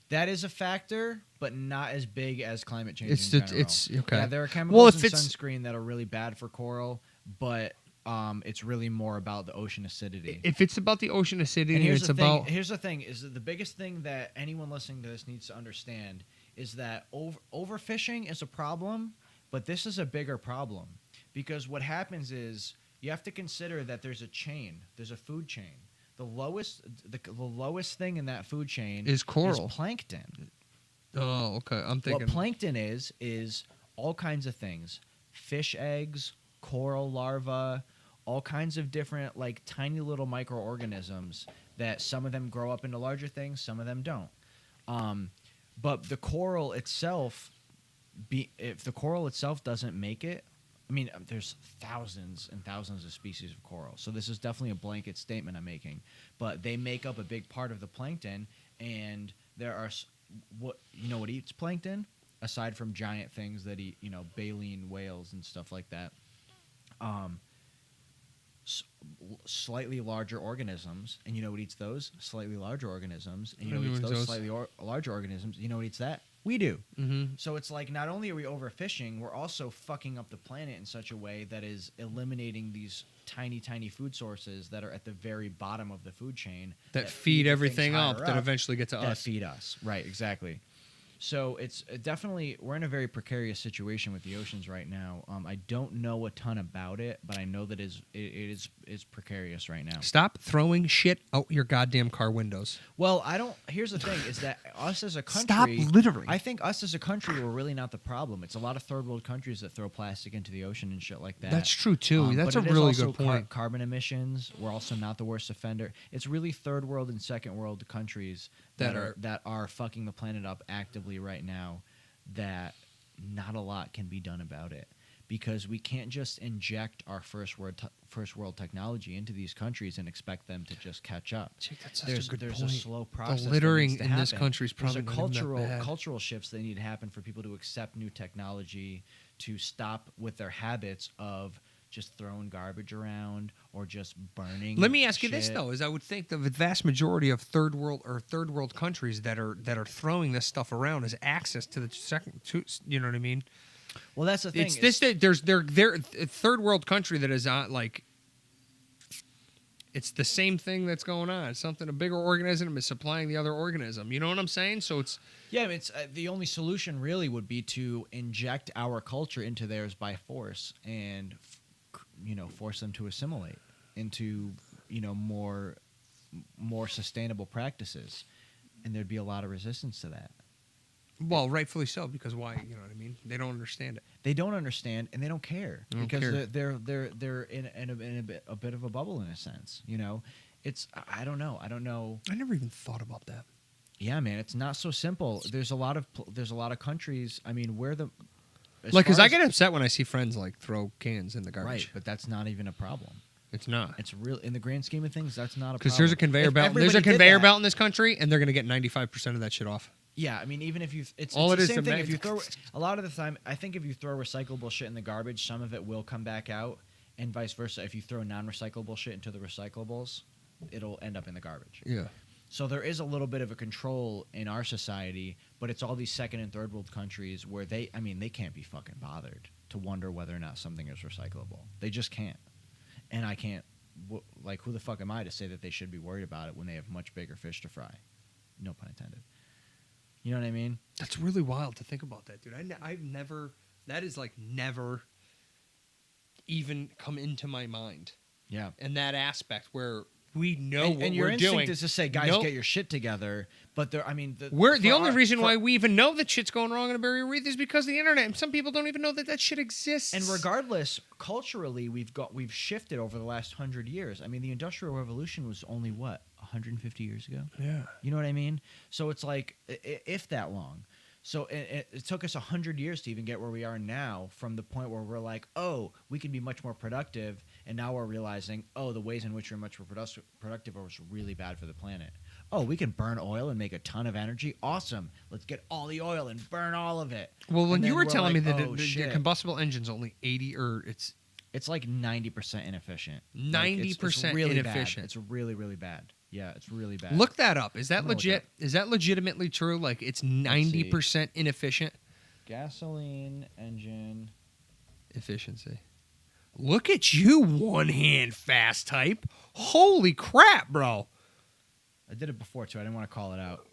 That is a factor, but not as big as climate change It's in the- general. it's- okay. Yeah, there are chemicals Well, in if it's- sunscreen that are really bad for coral, but it's really more about the ocean acidity. If it's about the ocean acidity, And here's it's the thing. about... Here's the thing: is that the biggest thing that anyone listening to this needs to understand is that overfishing is a problem, but this is a bigger problem because what happens is you have to consider that there's a chain. There's a food chain. The lowest thing in that food chain Is coral. Is plankton. Oh, okay. I'm thinking... What plankton is all kinds of things: fish eggs, coral larvae, all kinds of different like tiny little microorganisms that some of them grow up into larger things, some of them don't. But the coral itself, if the coral itself doesn't make it, I mean, there's thousands and thousands of species of coral. So this is definitely a blanket statement I'm making. But they make up a big part of the plankton, and there are what eats plankton aside from giant things that eat, baleen whales and stuff like that. Slightly larger organisms, and you know what eats those? Slightly larger organisms, and you know what eats those slightly larger organisms? You know what eats that? We do. Mm-hmm. So it's like not only are we overfishing, we're also fucking up the planet in such a way that is eliminating these tiny, tiny food sources that are at the very bottom of the food chain That feed the everything things up higher that eventually get to that us. feed us. Right, exactly. So it's definitely, we're in a very precarious situation with the oceans right now. I don't know a ton about it, but I know that it is precarious right now. Stop throwing shit out your goddamn car windows. Well, here's the thing, is that us as a Stop country... littering. I think us as a country, we're really not the problem. It's a lot of third world countries that throw plastic into the ocean and shit like that. That's true, too. That's a but it is really also good point. Carbon emissions, we're also not the worst offender. It's really third world and second world countries that are fucking the planet up actively right now, that not a lot can be done about it. because we can't just inject our first world technology into these countries and expect them to just catch up. Jake, that's such there's a good there's point. a slow process. The littering that needs to in this happen. country is probably there's a not even that bad. cultural shifts that need to happen for people to accept new technology, to stop with their habits of just throwing garbage around or just burning. Let me ask you this shit. though: is I would think the vast majority of third world countries that are throwing this stuff around is access to the second. You know what I mean? Well, that's the thing. It's this. There's a third world country that is like. It's the same thing that's going on. It's something a bigger organism is supplying the other organism. You know what I'm saying? So it's Yeah, I mean, it's the only solution really would be to inject our culture into theirs by force and force them to assimilate into more sustainable practices, and there'd be a lot of resistance to that. well, rightfully so, because why? You know what I mean? They don't understand it. They don't understand and they don't care They don't because care. they're in a bit of a bubble in a sense. It's I don't know. I never even thought about that. Yeah, man, it's not so simple. There's a lot of countries. I mean, where the Because I get upset when I see friends like throw cans in the garbage. right, but that's not even a problem. It's not. It's real in the grand scheme of things. That's not a problem. Because there's a conveyor If belt. There's a everybody did conveyor that- belt in this country, and they're going to get 95% of that shit off. Yeah, I mean, even if you, it's All it's it the is same to thing. make- If you throw a lot of the time, I think if you throw recyclable shit in the garbage, some of it will come back out, and vice versa. If you throw non-recyclable shit into the recyclables, it'll end up in the garbage. Yeah. So there is a little bit of a control in our society, but it's all these second and third world countries where they can't be fucking bothered to wonder whether or not something is recyclable. They just can't, and I can't. Like, who the fuck am I to say that they should be worried about it when they have much bigger fish to fry? No pun intended. You know what I mean? That's really wild to think about that, dude. I've never, that is like never even come into my mind. Yeah. And that aspect where we know And what your we're instinct doing. is to say, guys, Nope. get your shit together. But there, I mean, The for only our- reason for- why we even know that shit's going wrong in a Barrier Reef is because of the internet. And some people don't even know that that shit exists. And regardless, culturally, we've shifted over the last 100 years. I mean, the Industrial Revolution was only what, 150 years ago? Yeah. You know what I mean? So it's like, if that long. So it took us 100 years to even get where we are now, from the point where we're like, oh, we can be much more productive, and now we're realizing, oh, the ways in which we're much more productive are really bad for the planet. Oh, we can burn oil and make a ton of energy. Awesome. Let's get all the oil and burn all of it. Well, when And you then were we're telling like, me that oh, the shit. combustible engine's only 80 or it's It's like 90% inefficient. 90% it's really inefficient. Bad. It's really, really bad. Yeah, it's really bad. Look that up. Is that I'm gonna look legit? up. Is that legitimately true? Like it's 90% inefficient Gasoline engine. efficiency. Look at you, one hand fast type. Holy crap, bro. I did it before too. I didn't want to call it out.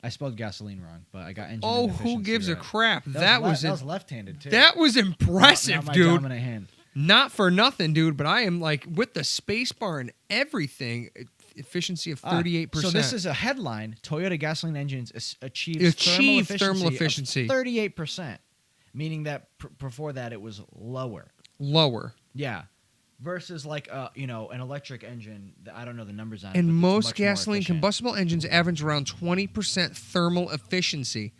I spelled gasoline wrong, but I got engine. Oh, and who efficiency gives a right. crap? That That was was left-handed too. that was impressive, not my dude. dominant hand. Not for nothing, dude, but I am like with the space bar and everything, efficiency of 38%. So this is a headline: Toyota gasoline engines achieve thermal efficiency 38%, meaning that before that it was lower. lower. Yeah, versus like an electric engine. I don't know the numbers on it. And but it's most much more gasoline efficient. combustible engines average around 20% thermal efficiency.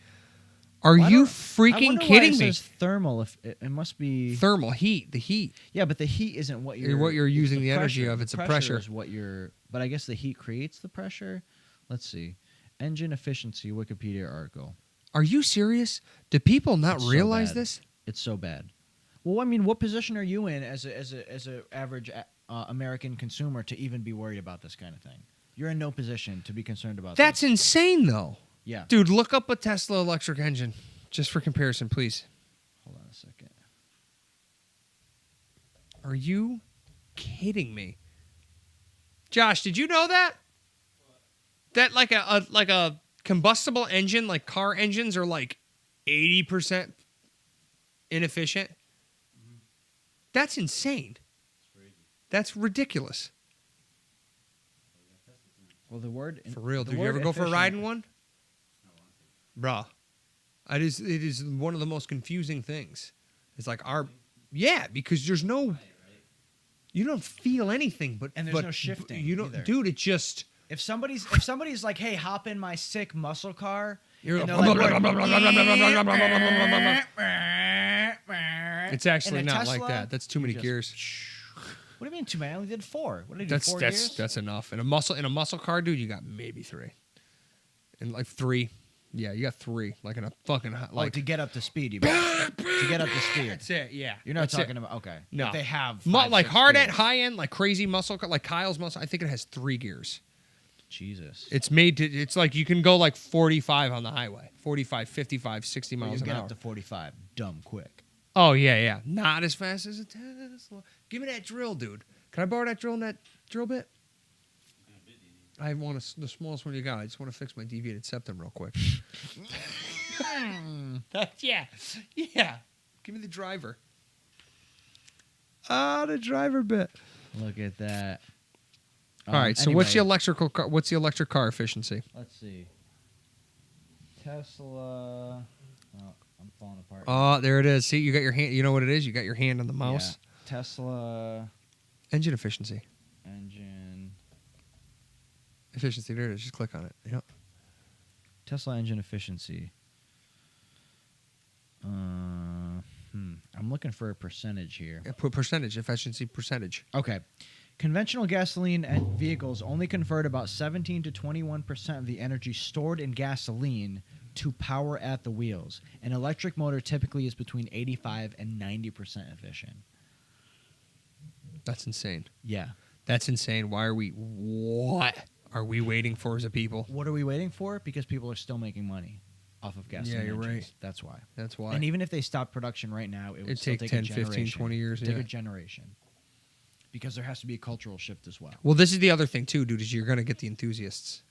Are Well, I you don't- I freaking wonder why kidding it me? says thermal. If it must be. Thermal heat, the heat. Yeah, but the heat isn't what you're. What you're it's using the energy pressure. of, The it's a pressure. Is what you're. But I guess the heat creates the pressure. Let's see. Engine efficiency Wikipedia article. Are you serious? Do people not It's so realize bad. this? It's so bad. Well, I mean, what position are you in as a average American consumer to even be worried about this kind of thing? You're in no position to be concerned about. That's this. insane, though. Yeah. Dude, look up a Tesla electric engine, just for comparison, please. Hold on a second. Are you kidding me? Josh, did you know that? That like a combustible engine, like car engines, are like 80% inefficient. That's insane. That's ridiculous. Well, the word For real, the did you word ever go for a efficient- ride in one? Bruh. It is one of the most confusing things. It's like because there's no, you don't feel anything, but And there's no shifting You don't, either. dude. It just If somebody's like, hey, hop in my sick muscle car, You're and they're like- like, It's actually In a not like Tesla, that. That's too many just- gears. What do you mean too many? I only did 4. What did I do? That's 4 that's gears? that's enough. In a muscle car, dude, you got maybe 3. And like 3. Yeah, you got 3. Like in a fucking like to get up to speed, you mean. To get up to speed. that's it. Yeah, You're not that's talking it. about okay. No. If they have Like 5, 6 hard at gears. high end, like crazy muscle car, like Kyle's muscle. I think it has 3 gears. Jesus. It's made to. It's like you can go like 45 on the highway, 45, 55, 60 Well, miles you an get hour. up to 45, dumb quick. Oh yeah. Not as fast as a Tesla. Give me that drill, dude. Can I borrow that drill and that drill bit? I want the smallest one you got. I just want to fix my deviated septum real quick. Yeah. Give me the driver. The driver bit. Look at that. All right. So what's the anyway, electrical car? What's the electric car efficiency? Let's see. Tesla. Oh, I'm falling apart. Oh, there it is. See, you got your hand. You know what it is? You got your hand on the mouse. Yeah. Tesla Engine efficiency. engine. Efficiency. There it is. Just click on it. Yep. Tesla engine efficiency. I'm looking for a percentage here. Put percentage. Efficiency percentage. Okay. Conventional gasoline vehicles only convert about 17 to 21% of the energy stored in gasoline to power at the wheels. An electric motor typically is between 85 and 90% efficient. That's insane. Yeah. That's insane. What are we waiting for as a people? What are we waiting for? Because people are still making money off of gasoline. Yeah, you're engines. right. That's why. That's why. And even if they stopped production right now, it would It'd still take take 10, a 15, generation. 20 years, Take yeah. a generation. Because there has to be a cultural shift as well. Well, this is the other thing too, dude. Is you're gonna get the enthusiasts.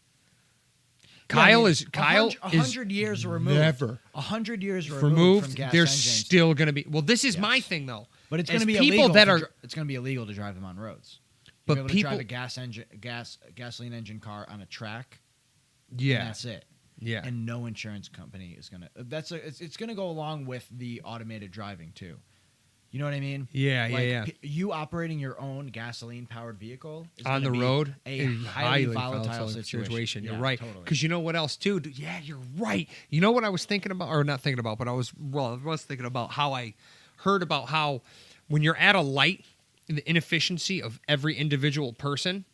Kyle is 100 years removed. never 100 years removed removed. from gas There's engines. still gonna be. Well, this is my Yes. thing though. But it's As going to be people illegal. that are. It's going to be illegal to drive them on roads. But You'll be able people. to drive a gasoline engine car on a track. And Yeah. that's it. Yeah. And no insurance company is going to. It's going to go along with the automated driving too. You know what I mean? Yeah. Like, Yeah. You operating your own gasoline powered vehicle is On gonna the be road, a is highly volatile situation. You're Yeah, right. Totally. Because you know what else, too? Dude, yeah, you're right. You know what I was thinking about, or not thinking about, but I was thinking about how I heard about how when you're at a light, the inefficiency of every individual person,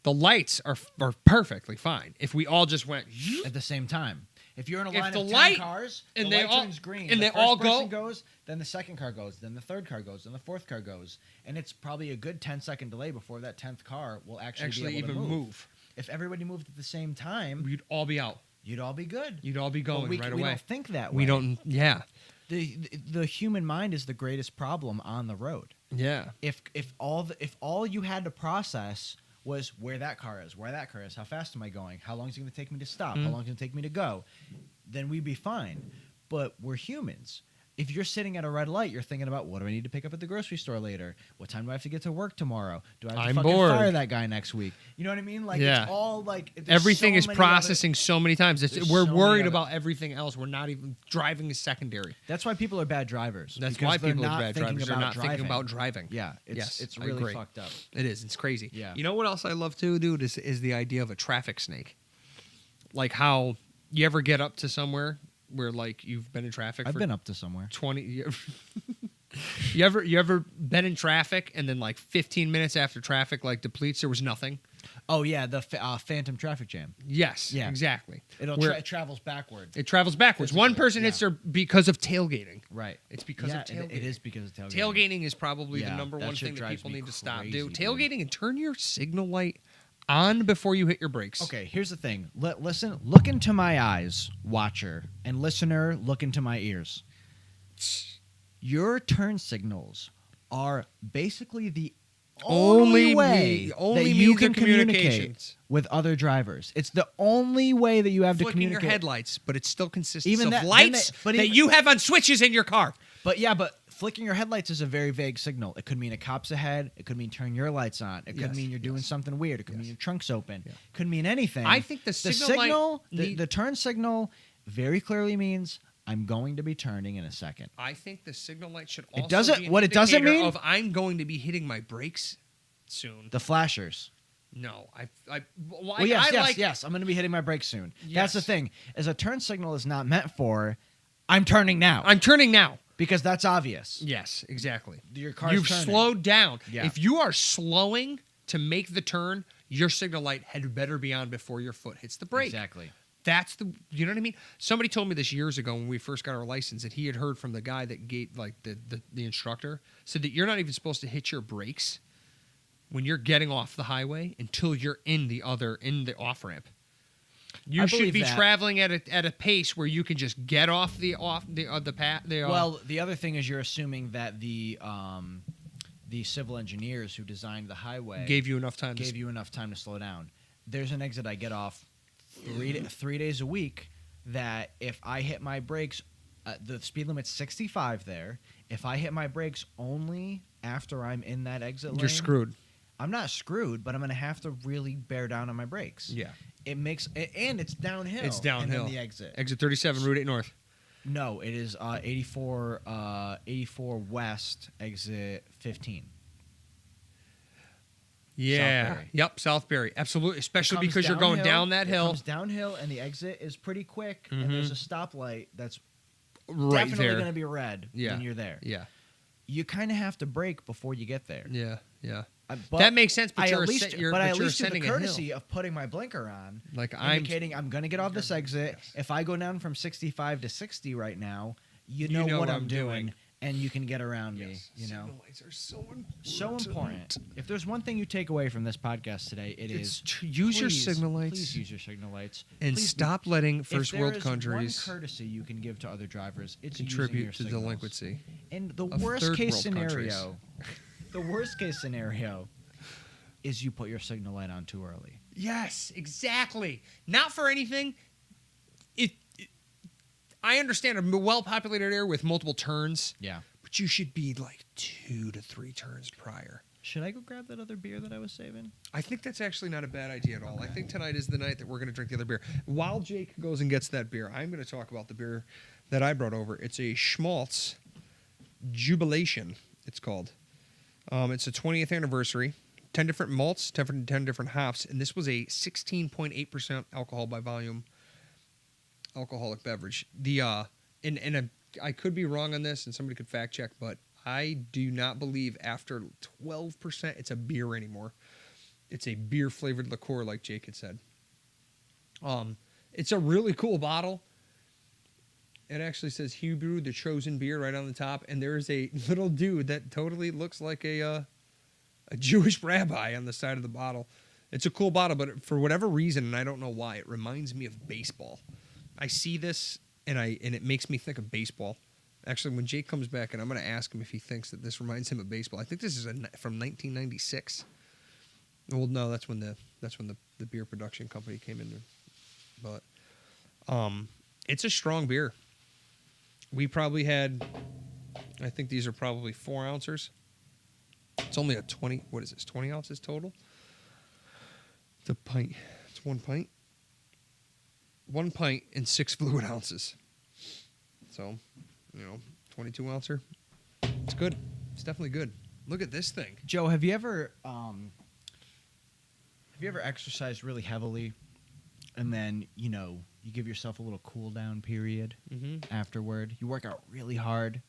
the lights are perfectly fine if we all just went. At the same time. If you're in a If line the of 10 light- cars, and the they light all- turns green, and the they first all person go- goes, then the second car goes, then the third car goes, then the fourth car goes, and it's probably a good 10-second delay before that 10th car will actually be able even to move. If everybody moved at the same time, We'd all be out. you'd all be good. You'd all be But going we right we away. don't think that way. We don't. Yeah. The human mind is the greatest problem on the road. Yeah. If all you had to process was where that car is, how fast am I going, how long is it going to take me to stop, how long is it going to take me to go, then we'd be fine. But we're humans. If you're sitting at a red light, you're thinking about what do I need to pick up at the grocery store later? What time do I have to get to work tomorrow? Do I have to I'm fucking bored. fire that guy next week? You know what I mean? Like Yeah. it's all like there's Everything so is many processing so many times. there's We're so many worried other- about everything else. We're not even driving is secondary. That's why people are bad drivers. That's because why they're people are not bad thinking drivers. They're about not thinking driving. about driving. Yeah, Yes, it's I really agree. fucked up. It is. It's crazy. Yeah. You know what else I love too, dude? Is the idea of a traffic snake. Like how you ever get up to somewhere where like you've been in traffic. I've for been up to somewhere. 20. You ever been in traffic and then like 15 minutes after traffic like depletes, there was nothing. Oh yeah, the phantom traffic jam. Yes. Yeah. Exactly. It travels backward. It travels backwards. One Physically, person hits there because of tailgating. Right. It's because of tailgating. It is because of tailgating. Tailgating is probably the Yeah, number that one shit thing that drives people me need to stop. crazy, Do dude. tailgating and turn your signal light on before you hit your brakes. Okay, here's the thing. Listen, look into my eyes, watcher, and listener, look into my ears. Your turn signals are basically the only way that you can communicate communications. with other drivers. It's the only way that you have to Flicking your communicate. headlights, but it still consists Even of that- then lights they- but that even- you have on switches in your car. But flicking your headlights is a very vague signal. It could mean a cop's ahead. It could mean turn your lights on. It could Yes, mean you're doing something weird. It could yes. mean your trunk's open. Yeah. Could mean anything. I think the signal light the turn signal very clearly means I'm going to be turning in a second. I think the signal light should also doesn't- be an what it doesn't indicator mean- of I'm going to be hitting my brakes soon. The flashers. No, Well, yes. I'm going to be hitting my brakes soon. That's the Yes. thing. As a turn signal is not meant for, I'm turning now. I'm turning now. because that's obvious. Yes, exactly. Your car's You've turning. slowed down. Yeah. If you are slowing to make the turn, your signal light had better be on before your foot hits the brake. Exactly. That's you know what I mean? Somebody told me this years ago when we first got our license that he had heard from the guy that gave, like the instructor, said that you're not even supposed to hit your brakes when you're getting off the highway until you're in the off ramp. You I should believe be that. traveling at a pace where you can just get off the path. Well, the other thing is you're assuming that the civil engineers who designed the highway gave you enough time. gave you enough time to slow down. There's an exit I get off 3 days a week that if I hit my brakes, the speed limit's 65 there. If I hit my brakes only after I'm in that exit lane, You're screwed. I'm not screwed, but I'm going to have to really bear down on my brakes. Yeah. It makes and it's downhill. It's downhill. And then the exit. Exit 37, Route 8 North. No, it is 84 West, exit 15. Yeah. Southbury. Yep, Southbury. Absolutely. Especially Comes because you're going downhill, down that It hill. comes downhill, and the exit is pretty quick, and there's a stoplight that's Right definitely there. going to be red Yeah. when you're there. Yeah. You kind of have to brake before you get there. Yeah. Yeah. But That makes sense, but I you're at least, ascend- you're- but but I at you're least do the ascending a hill. courtesy of putting my blinker on, Like I'm indicating I'm going to get off this exit. Yes. If I go down from 65 to 60 right now, you You know know what what I'm I'm doing, doing. and you can get around me. Yes. You know, Signal lights are so important. so important. If there's one thing you take away from this podcast today, It's to use your please, signal lights Please use your signal lights and Please stop letting if first there world is countries one courtesy you can give to other drivers, it's using your contribute to signals. delinquency. And the of worst third case world scenario, the worst case scenario, is you put your signal light on too early. Yes, exactly. Not for anything. I understand a well-populated area with multiple turns, Yeah. but you should be like 2 to 3 turns prior. Should I go grab that other beer that I was saving? I think that's actually not a bad idea at all. I think tonight is the night that we're going to drink the other beer. While Jake goes and gets that beer, I'm going to talk about the beer that I brought over. It's a Schmaltz Jubilation, it's called. It's a 20th anniversary. 10 different malts, 10 different hops, and this was a 16.8% alcohol by volume alcoholic beverage. I could be wrong on this, and somebody could fact check, but I do not believe after 12% it's a beer anymore. It's a beer flavored liqueur, like Jake had said. It's a really cool bottle. It actually says Hebrew, the chosen beer, right on the top, and there is a little dude that totally looks like a Jewish rabbi on the side of the bottle. It's a cool bottle, but for whatever reason, and I don't know why, it reminds me of baseball. I see this, and it makes me think of baseball. Actually, when Jake comes back, and I'm going to ask him if he thinks that this reminds him of baseball. I think this is from 1996. Well, no, that's when the beer production company came in there. But it's a strong beer. We probably had, I think these are probably 4 ounces. It's only a 20, what is this, 20 ounces total? It's a pint. It's 1 pint. 1 pint and 6 fluid ounces. So, 22 ouncer. It's good. It's definitely good. Look at this thing. Joe, have you ever exercised really heavily, and then you give yourself a little cool down period afterward? You work out really hard.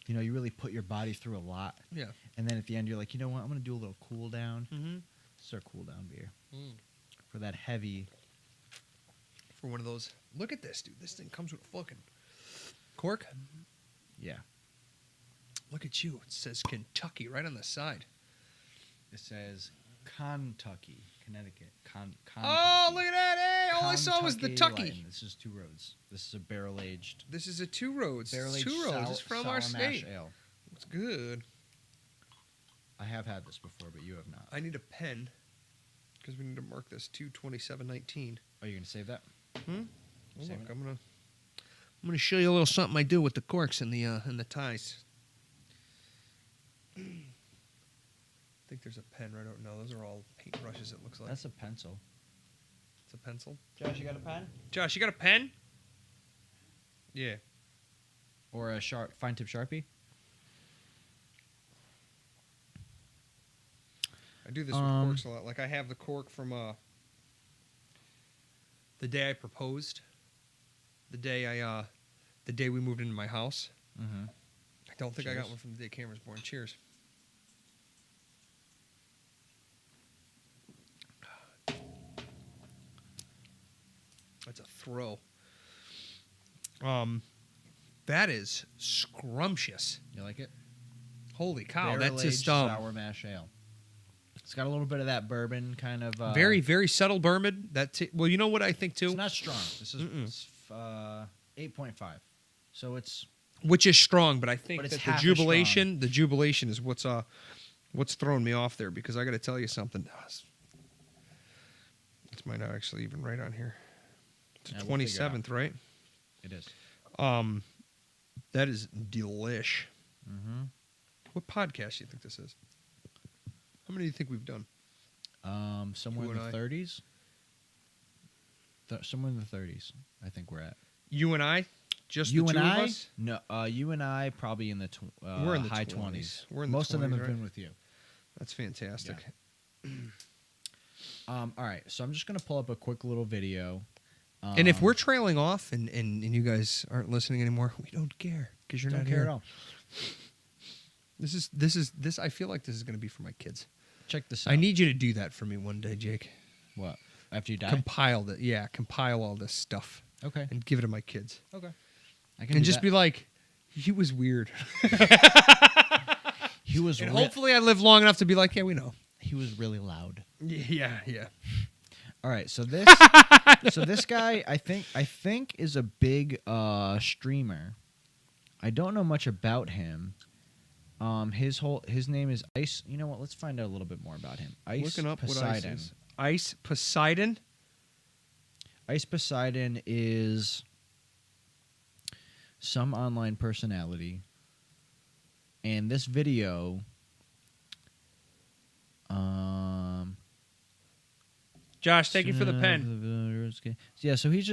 You really put your body through a lot. Yeah. And then at the end, you're like, you know what? I'm going to do a little cool down. Mm-hmm. This is our cool down beer. For that heavy. For one of those. Look at this, dude. This thing comes with a fucking cork. Yeah. Look at you. It says Kentucky right on the side. It says Kentucky, Connecticut. Oh, look at that. Hey, all I saw was the Tucky. Lighten. This is 2 roads. This is a barrel-aged. This is a 2 roads. Barrel-aged 2 roads. It's from our sour mash state. ale. It's good. I have had this before, but you have not. I need a pen because we need to mark this 2/27/19. Are you going to save that? Well, Save look, it. I'm gonna show you a little something I do with the corks and the ties. I think there's a pen right over. No, those are all paint brushes. It looks like That's a pencil. it's a pencil. Josh, you got a pen? Josh, you got a pen? Yeah. Or a fine tip Sharpie? I do this with corks a lot. Like I have the cork from the day I proposed, the day we moved into my house. Mm-hmm. don't think I got Cheers. one from the day Cameron was born. Cheers. That's a throw. That is scrumptious. You like it? Holy cow, that's Barrel-aged just sour mash ale. It's got a little bit of that bourbon kind of. very, very subtle bourbon. Well, you know what I think too, It's not strong. This is 8.5, so it's which is strong, but I think But it's that the half as jubilation is what's throwing me off there, because I got to tell you something. It might not actually even right on here. It's the Yeah, we'll figure it out. 27th, right? it is. That is delish. Mm-hmm. What podcast do you think this is? How many do you think we've done? Somewhere You in and the I. 30s. Somewhere in the 30s, I think we're at. You and I, just You the and two I, of us. no, you and I probably in the We're in the high 20s. 20s. We're in the Most of them 20s, have right? been with you. That's fantastic. All right, so I'm just gonna pull up a quick little video. And if we're trailing off and you guys aren't listening anymore, we don't care, because you're don't not care here at all. This. I feel like this is going to be for my kids. Check this out. I need you to do that for me one day, Jake. what after you die. Compile all this stuff Okay. and give it to my kids, Okay. I can and do just that. be like, he was weird. He was And hopefully, I live long enough to be like, yeah, we know. he was really loud. Yeah. All right, so this this guy I think is a big streamer. I don't know much about him. His name is Ice. You know what? Let's find out a little bit more about him. Ice Looking up Poseidon. what ice is. Ice Poseidon. Ice Poseidon is some online personality, and this video. Josh, thank you for the pen. Yeah, so he's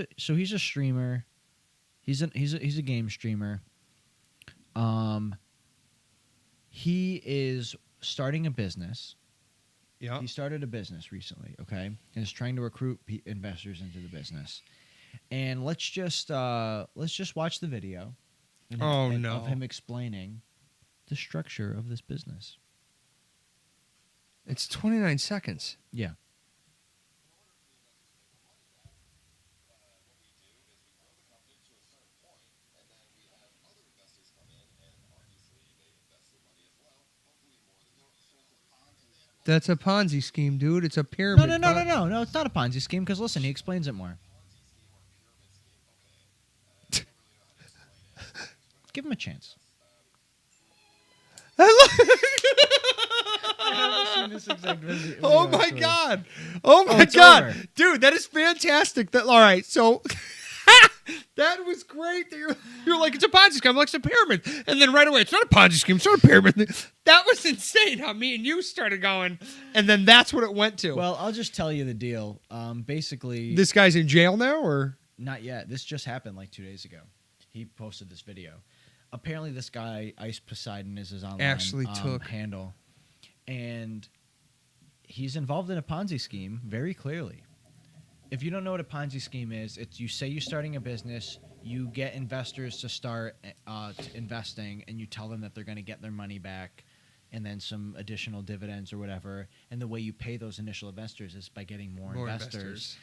a streamer. He's a game streamer. He is starting a business. Yeah. He started a business recently, okay, and is trying to recruit investors into the business. And let's just watch the video. Of him explaining the structure of this business. It's 29 seconds. Yeah. That's a Ponzi scheme, dude. It's a pyramid. No. It's not a Ponzi scheme because listen, he explains it more. Give him a chance. Oh my god! Oh my it's god, over. dude, that is fantastic. All right, so that was great. That you're like, it's a Ponzi scheme. I'm like, it's a pyramid, and then right away, it's not a Ponzi scheme. It's not a pyramid. That was insane. How me and you started going, and then that's what it went to. Well, I'll just tell you the deal. Basically, This guy's in jail now, or not yet. This just happened like 2 days ago. He posted this video. Apparently, this guy Ice Poseidon is his online Actually took- handle, and he's involved in a Ponzi scheme very clearly. If you don't know what a Ponzi scheme is, it's you say you're starting a business, you get investors to start investing, and you tell them that they're going to get their money back, and then some additional dividends or whatever. And the way you pay those initial investors is by getting more investors.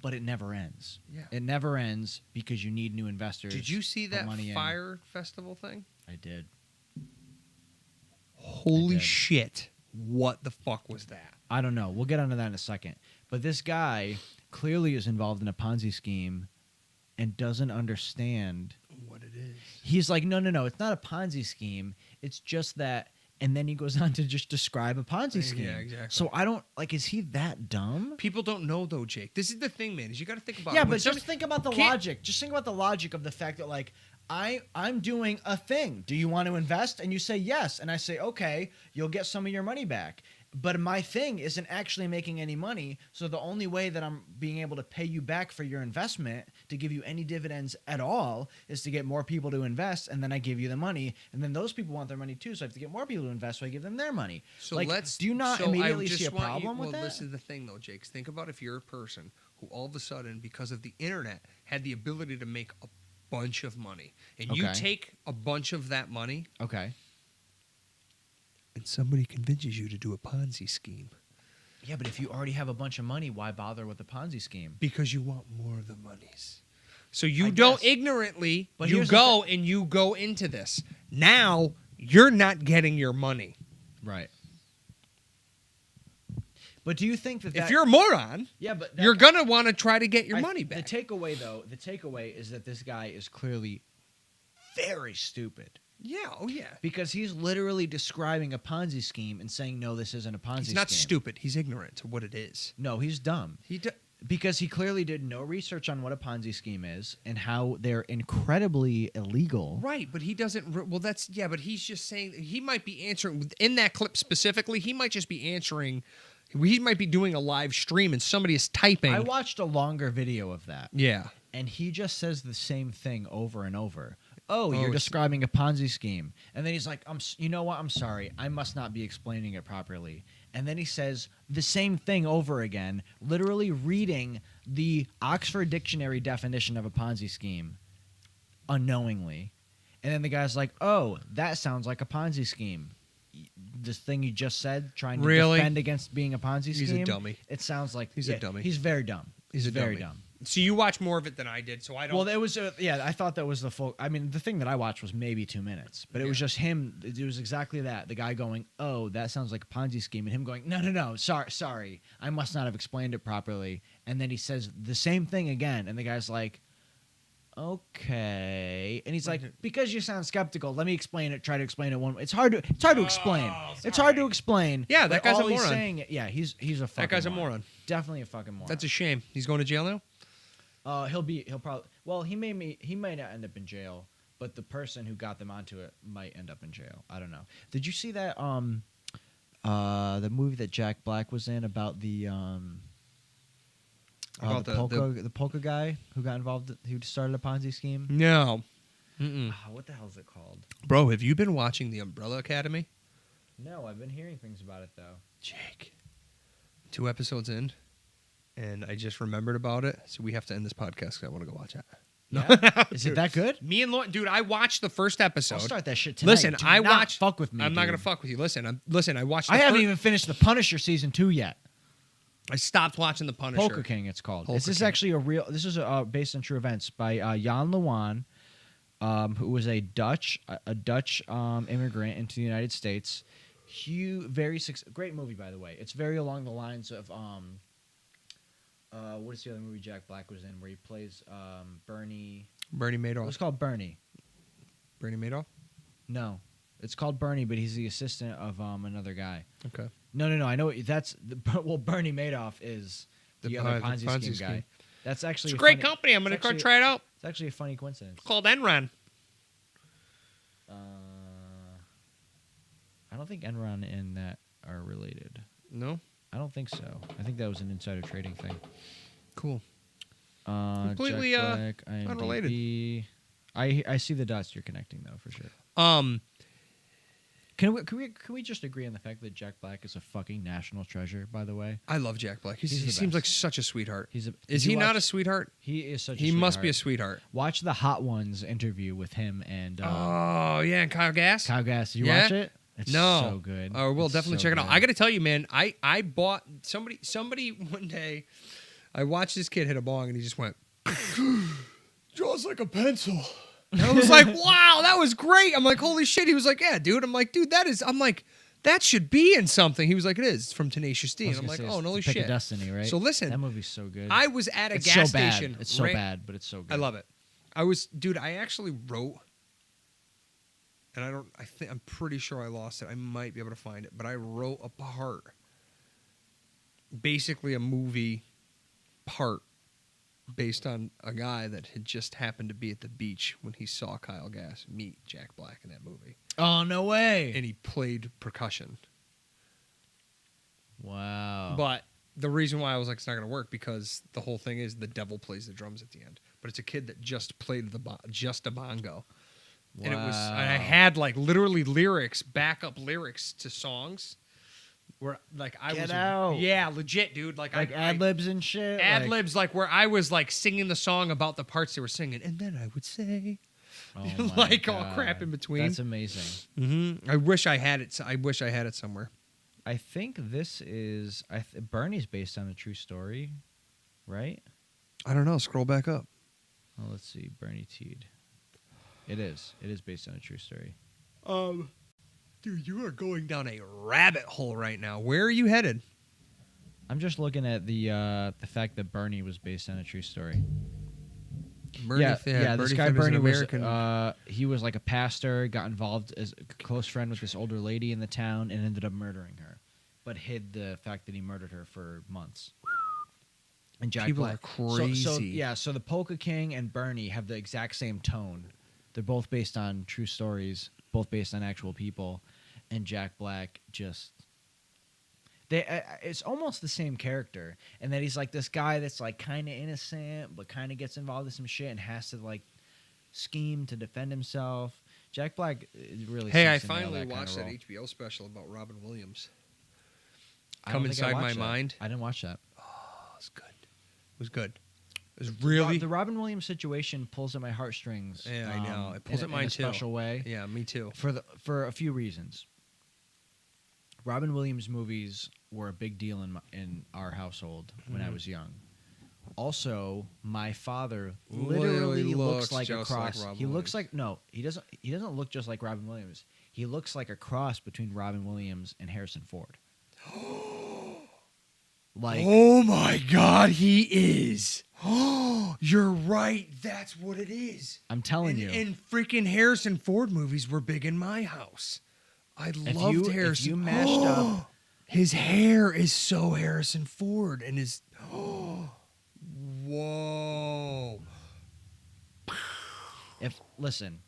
But it never ends. Yeah. It never ends because you need new investors. did you see put that money in. fire festival thing? I did. Holy did. shit! What the fuck was that? I don't know. We'll get onto that in a second. But this guy clearly is involved in a Ponzi scheme and doesn't understand. What it is? He's like, no, it's not a Ponzi scheme. It's just that. And then he goes on to just describe a Ponzi scheme. Yeah, exactly. So I don't, like, is he that dumb? People don't know though, Jake. This is the thing, man. Is you got to think about. Yeah, it. When but somebody- just think about the Can't- logic. Just think about the logic of the fact that, like, I'm doing a thing. Do you want to invest? And you say yes. And I say, okay, you'll get some of your money back. But my thing isn't actually making any money. So the only way that I'm being able to pay you back for your investment, to give you any dividends at all, is to get more people to invest. And then I give you the money. And then those people want their money too. So I have to get more people to invest. So I give them their money. So like, let's. do you not so I immediately just see a want problem with well, that? this is the thing, though, Jakes. Think about if you're a person who all of a sudden, because of the internet, had the ability to make a bunch of money. And you Okay. take a bunch of that money, Okay. and somebody convinces you to do a Ponzi scheme Yeah, but if you already have a bunch of money, why bother with the Ponzi scheme? because you want more of the monies. So you I don't guess. ignorantly, But you here's the go and you go into this. Now you're not getting your money. Right. But do you think that If you're a moron, yeah, but you're going to want to try to get your money The back. takeaway is that this guy is clearly very stupid Yeah, oh yeah. because he's literally describing a Ponzi scheme and saying, "No, this isn't a Ponzi scheme." He's not stupid. He's ignorant to what it is. No, he's dumb. Because he clearly did no research on what a Ponzi scheme is and how they're incredibly illegal. Right, but he doesn't. Well, that's yeah. But he's just saying he might be answering in that clip specifically. He might just be answering. He might be doing a live stream and somebody is typing. I watched a longer video of that. Yeah. And he just says the same thing over and over. Oh, you're it's- describing a Ponzi scheme. And then he's like, you know what? I'm sorry. I must not be explaining it properly. And then he says the same thing over again, literally reading the Oxford Dictionary definition of a Ponzi scheme unknowingly. And then the guy's like, oh, that sounds like a Ponzi scheme. This thing you just said, trying to Really? defend against being a Ponzi scheme. He's a dummy. It sounds like He's a dummy. He's very dumb. He's a very dummy. dumb. So you watch more of it than I did. So I don't. Well, it was I thought that was the full. I mean, the thing that I watched was maybe 2 minutes, but it was just him. It was exactly that. The guy going, "Oh, that sounds like a Ponzi scheme," and him going, "No, sorry, I must not have explained it properly." And then he says the same thing again, and the guy's like, "Okay," and he's like, "Because you sound skeptical, let me explain it. Try to explain it one. It's hard to explain. It's hard to explain." Yeah, that but guy's a all he's moron. saying, yeah, he's a fucking that guy's a moron. Definitely a fucking moron. That's a shame. He's going to jail now. He'll probably. Well, he might not end up in jail, but the person who got them onto it might end up in jail. I don't know. Did you see that the movie that Jack Black was in about the About the polka guy who got involved, who started a Ponzi scheme? No. Mm-mm. What the hell is it called? Bro, have you been watching The Umbrella Academy? No, I've been hearing things about it though. Jake. 2 episodes in, and I just remembered about it, so we have to end this podcast because I want to go watch it. Yeah? Is it that good? Me and Lauren, dude, I watched the first episode. I'll start that shit tonight. Listen, Do I not watched. Fuck with me. I'm not dude. gonna fuck with you. Listen, I watched. I haven't even finished the Punisher season 2 yet. I stopped watching the Punisher. Polka King, it's called. Polka This is King. actually a real. This is based on true events by Jan Lewan, who was a Dutch immigrant into the United States. Great movie, by the way. It's very along the lines of what is the other movie Jack Black was in where he plays Bernie? Bernie It was Madoff. called Bernie. Bernie Madoff. No, it's called Bernie, but he's the assistant of another guy. Okay. No. I know Bernie Madoff is the other Ponzi scheme guy. That's actually It's a a great funny- company. I'm gonna it's go actually- try it out. It's actually a funny coincidence. It's called Enron. I don't think Enron and that are related. No. I don't think so. I think that was an insider trading thing. Cool. Completely Completely, unrelated. I see the dots you're connecting though for sure. Can we just agree on the fact that Jack Black is a fucking national treasure? By the way, I love Jack Black. He He's the seems best. like such a sweetheart. Is He not a sweetheart? He is such. He a must be a sweetheart. sweetheart. Watch the Hot Ones interview with him and Oh yeah, and Kyle Gass. Kyle Gass. Did you Yeah? watch it? It's No. so good. Oh, we'll It's definitely so check it out. good. I got to tell you, man. I bought somebody one day. I watched this kid hit a bong and he just went, "Jaws like a pencil." And I was like, "Wow, that was great." I'm like, "Holy shit!" He was like, "Yeah, dude." I'm like, "Dude, that is." I'm like, "That should be in something." He was like, "It is." It's from Tenacious D. I was And I'm gonna like, say, "Oh, it's no the Pick shit." of Destiny, right? So listen, That movie's so good. I was at a it's gas so bad. station. It's so bad, but it's so good. I love it. Dude, I actually wrote, and I'm pretty sure I lost it. I might be able to find it, but I wrote a part, basically a movie part, based on a guy that had just happened to be at the beach when he saw Kyle Gass meet Jack Black in that movie, Oh no way! and he played percussion. Wow. But the reason why I was like, it's not going to work because the whole thing is the devil plays the drums at the end. But it's a kid that just played just a bongo. And I had like literally lyrics, backup lyrics to songs where like I Get was out. yeah, legit, dude. Like ad libs and shit. ad libs, like where I was like singing the song about the parts they were singing, and then I would say, Oh my like all God. crap in between. That's amazing. I wish I had it. I wish I had it somewhere. I think this is Bernie's based on a true story, right? I don't know. Scroll back up. Well, let's see. Bernie Teed. It is. It is based on a true story. Dude, you are going down a rabbit hole right now. Where are you headed? I'm just looking at the fact that Bernie was based on a true story. Bernie, This guy Finn is an Bernie was American. he was like a pastor, got involved as a close friend with this older lady in the town, and ended up murdering her, but hid the fact that he murdered her for months. And Jack People Black. are crazy. So the Polka King and Bernie have the exact same tone. They're both based on true stories, both based on actual people, and Jack Black just. It's almost the same character, and that he's like this guy that's like kind of innocent, but kind of gets involved in some shit and has to like scheme to defend himself. Jack Black really. Hey, I seems to nail finally that kind watched of that role. HBO special about Robin Williams. I don't Come think I Inside My watched that. Mind. I didn't watch that. Oh, it was good. It was good. It was really. The Robin Williams situation pulls at my heartstrings. Yeah, I know. It pulls in at mine in a too. special way. Yeah, me too. For a few reasons. Robin Williams movies were a big deal in our household when I was young. Also, my father literally looks like a just like cross. Robin He looks Williams. like no, he doesn't look just like Robin Williams. He looks like a cross between Robin Williams and Harrison Ford. Like Oh my God, he is. Oh, you're right. That's what it is. I'm telling you. And freaking Harrison Ford movies were big in my house. I loved Harrison. If you mashed up his hair is so Harrison Ford, and his whoa, listen,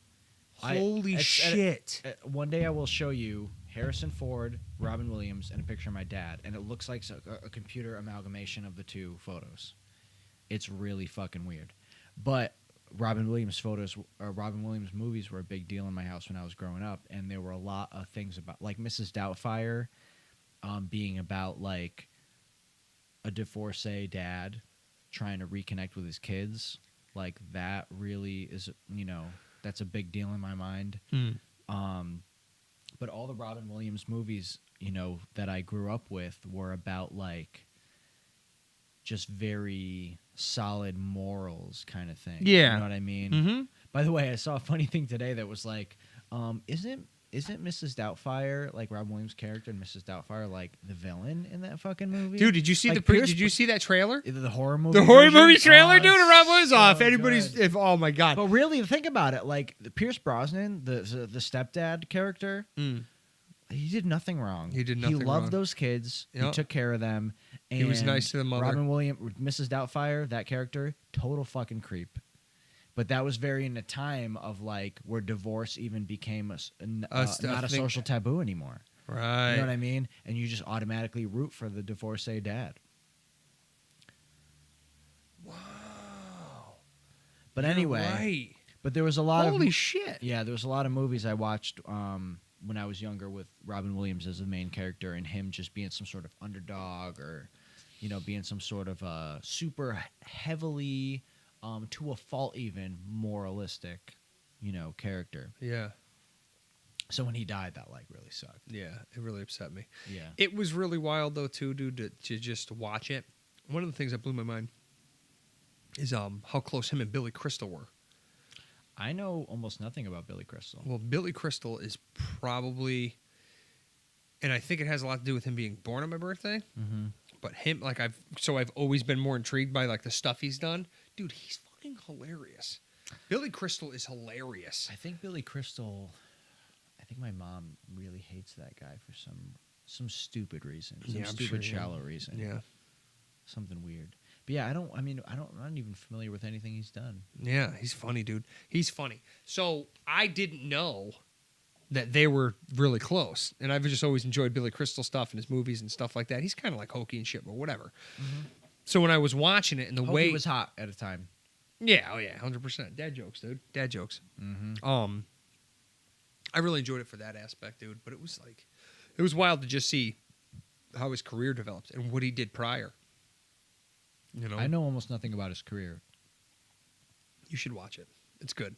holy shit! one day I will show you Harrison Ford, Robin Williams, and a picture of my dad, and it looks like a computer amalgamation of the two photos. It's really fucking weird, but Robin Williams movies were a big deal in my house when I was growing up, and there were a lot of things about, like Mrs. Doubtfire, being about like a divorcee dad trying to reconnect with his kids. Like that really is, that's a big deal in my mind. But all the Robin Williams movies, that I grew up with were about like just very solid morals kind of thing. Yeah. You know what I mean? Mm-hmm. By the way, I saw a funny thing today that was like, isn't Mrs. Doubtfire, like Robin Williams' character in Mrs. Doubtfire, like the villain in that fucking movie? Dude, did you see Like did you see that trailer? the horror movie? The horror version? movie trailer, Oh, dude, and Rob was so off. Anybody's good. oh my God. But really, think about it. Like Pierce Brosnan, the stepdad character, he did nothing wrong. He did nothing He loved wrong. those kids. He Yep. took care of them. And He was nice to the mother. Robin Williams, Mrs. Doubtfire, that character, total fucking creep. But that was very in a time of like where divorce even became not a social taboo anymore. Right. You know what I mean? And you just automatically root for the divorcee dad. Wow. But You're anyway, right. but there was a lot Holy of shit. Yeah, there was a lot of movies I watched when I was younger with Robin Williams as the main character and him just being some sort of underdog or, being some sort of super heavily, to a fault even, moralistic, character. Yeah. So when he died, that like really sucked. Yeah, it really upset me. Yeah. It was really wild though too, dude, to just watch it. One of the things that blew my mind is how close him and Billy Crystal were. I know almost nothing about Billy Crystal. Well, Billy Crystal is probably, and I think it has a lot to do with him being born on my birthday. Mm-hmm. But him, like I've always been more intrigued by like the stuff he's done. Dude, he's fucking hilarious. Billy Crystal is hilarious. I think Billy Crystal. I think my mom really hates that guy for some stupid reason, some Yeah, I'm stupid sure, yeah. shallow reason. Yeah. Something weird. But yeah, I'm not even familiar with anything he's done. Yeah, he's funny, dude. He's funny. So I didn't know that they were really close. And I've just always enjoyed Billy Crystal stuff and his movies and stuff like that. He's kind of like hokey and shit, but whatever. Mm-hmm. So when I was watching it and the Hokey way... was hot at a time. Yeah, oh yeah, 100%. Dad jokes, dude. Dad jokes. Mm-hmm. I really enjoyed it for that aspect, dude. But it was like... It was wild to just see how his career developed and what he did prior. You know, I know almost nothing about his career. you should watch it. It's good.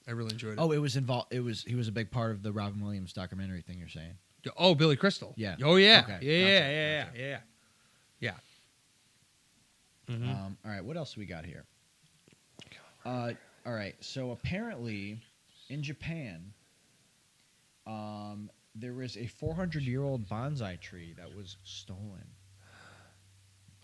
I really enjoyed it. Oh, it was involved. He was a big part of the Robin Williams documentary thing. You're saying? Oh, Billy Crystal. Yeah. Oh, yeah. Okay. Yeah. Mm-hmm. All right. What else we got here? All right. So apparently, in Japan, there was a 400-year-old bonsai tree that was stolen.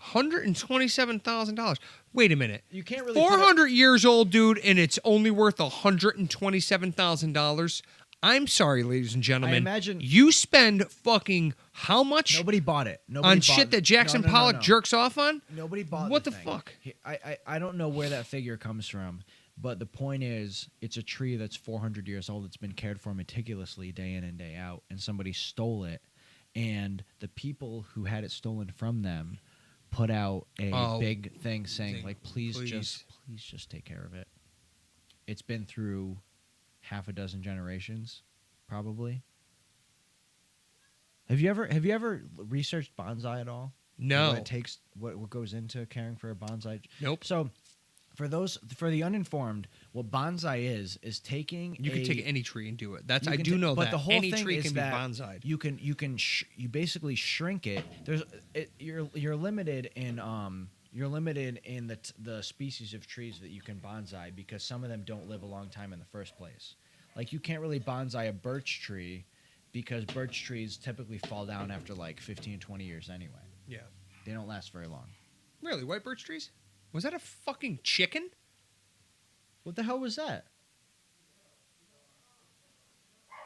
$127,000. Wait a minute. You can't really 400 years old, dude, and it's only worth $127,000. I'm sorry, ladies and gentlemen. I imagine you spend fucking how much nobody bought it. Nobody on bought shit that Jackson no, no, no, Pollock no. jerks off on? Nobody bought. What the the thing. fuck? I don't know where that figure comes from, but the point is, it's a tree that's 400 years old. It's been cared for meticulously day in and day out, and somebody stole it, and the people who had it stolen from them put out a big thing saying, like, please just take care of it. It's been through half a dozen generations, probably. Have you ever researched bonsai at all? No. What it takes, what goes into caring for a bonsai? Nope. So, for the uninformed, what bonsai is taking. You can take any tree and do it. That's you I can do know but that the whole any thing tree is can be that bonsai'd. You basically shrink it. You're limited in the species of trees that you can bonsai because some of them don't live a long time in the first place. Like you can't really bonsai a birch tree because birch trees typically fall down after like 15, 20 years anyway. Yeah. They don't last very long. Really? White birch trees? Was that a fucking chicken? What the hell was that?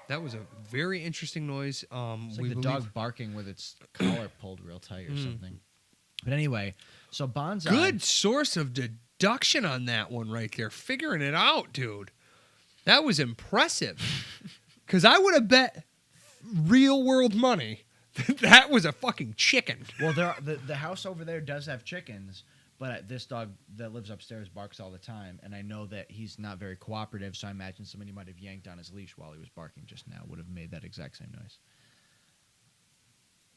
That was a very interesting noise. It's like the dog barking with its collar pulled real tight or something. But anyway, so bonsai. Good source of deduction on that one right there. Figuring it out, dude. That was impressive. Because I would have bet real world money that was a fucking chicken. Well, the house over there does have chickens, but this dog that lives upstairs barks all the time, and I know that he's not very cooperative, so I imagine somebody might have yanked on his leash while he was barking just now. Would have made that exact same noise.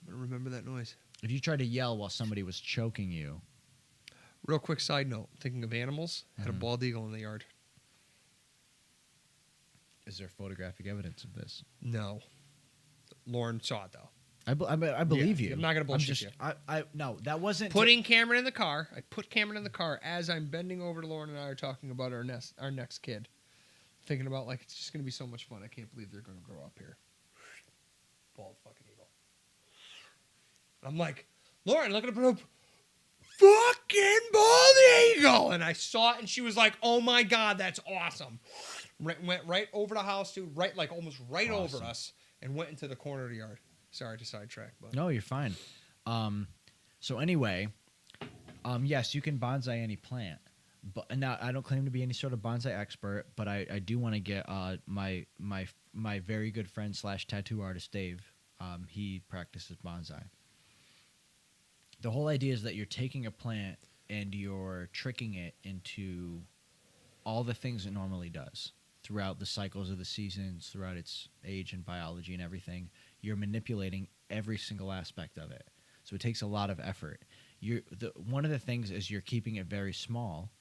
I'm going to remember that noise. If you tried to yell while somebody was choking you. Real quick side note. Thinking of animals, had a bald eagle in the yard. Is there photographic evidence of this? No. Lauren saw it, though. I believe you. I'm not going to bullshit you. No, that wasn't... Putting Cameron in the car. I put Cameron in the car as I'm bending over to Lauren and I are talking about our next kid. Thinking about, like, it's just going to be so much fun. I can't believe they're going to grow up here. Bald fucking eagle. I'm like, Lauren, look at the fucking bald eagle. And I saw it and she was like, oh my God, that's awesome. Went right over the house, dude, right, like almost right over us and went into the corner of the yard. Sorry to sidetrack, but no, you're fine. So anyway, yes, you can bonsai any plant, but now I don't claim to be any sort of bonsai expert, but I do want to get my very good friend / tattoo artist Dave. He practices bonsai. The whole idea is that you're taking a plant and you're tricking it into all the things it normally does throughout the cycles of the seasons, throughout its age and biology and everything. You're manipulating every single aspect of it. So it takes a lot of effort. One of the things is you're keeping it very small,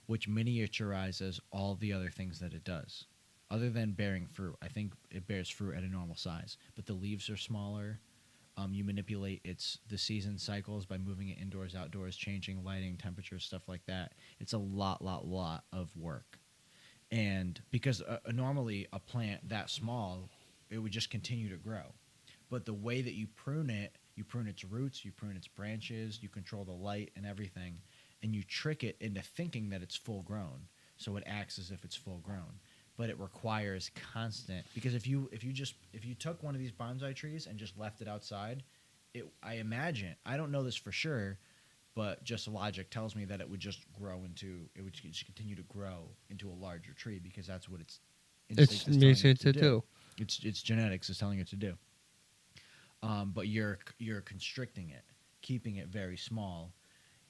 which miniaturizes all the other things that it does. Other than bearing fruit, I think it bears fruit at a normal size, but the leaves are smaller. You manipulate the season cycles by moving it indoors, outdoors, changing lighting, temperature, stuff like that. It's a lot of work. And because normally a plant that small, it would just continue to grow. But the way that you prune its roots, you prune its branches, you control the light and everything, and you trick it into thinking that it's full grown. So it acts as if it's full grown. But it requires constant, because if you took one of these bonsai trees and just left it outside, I imagine, I don't know this for sure, but just logic tells me that it would just continue to grow into a larger tree because that's what its instinct is telling it to do. Its genetics is telling it to do. But you're constricting it, keeping it very small,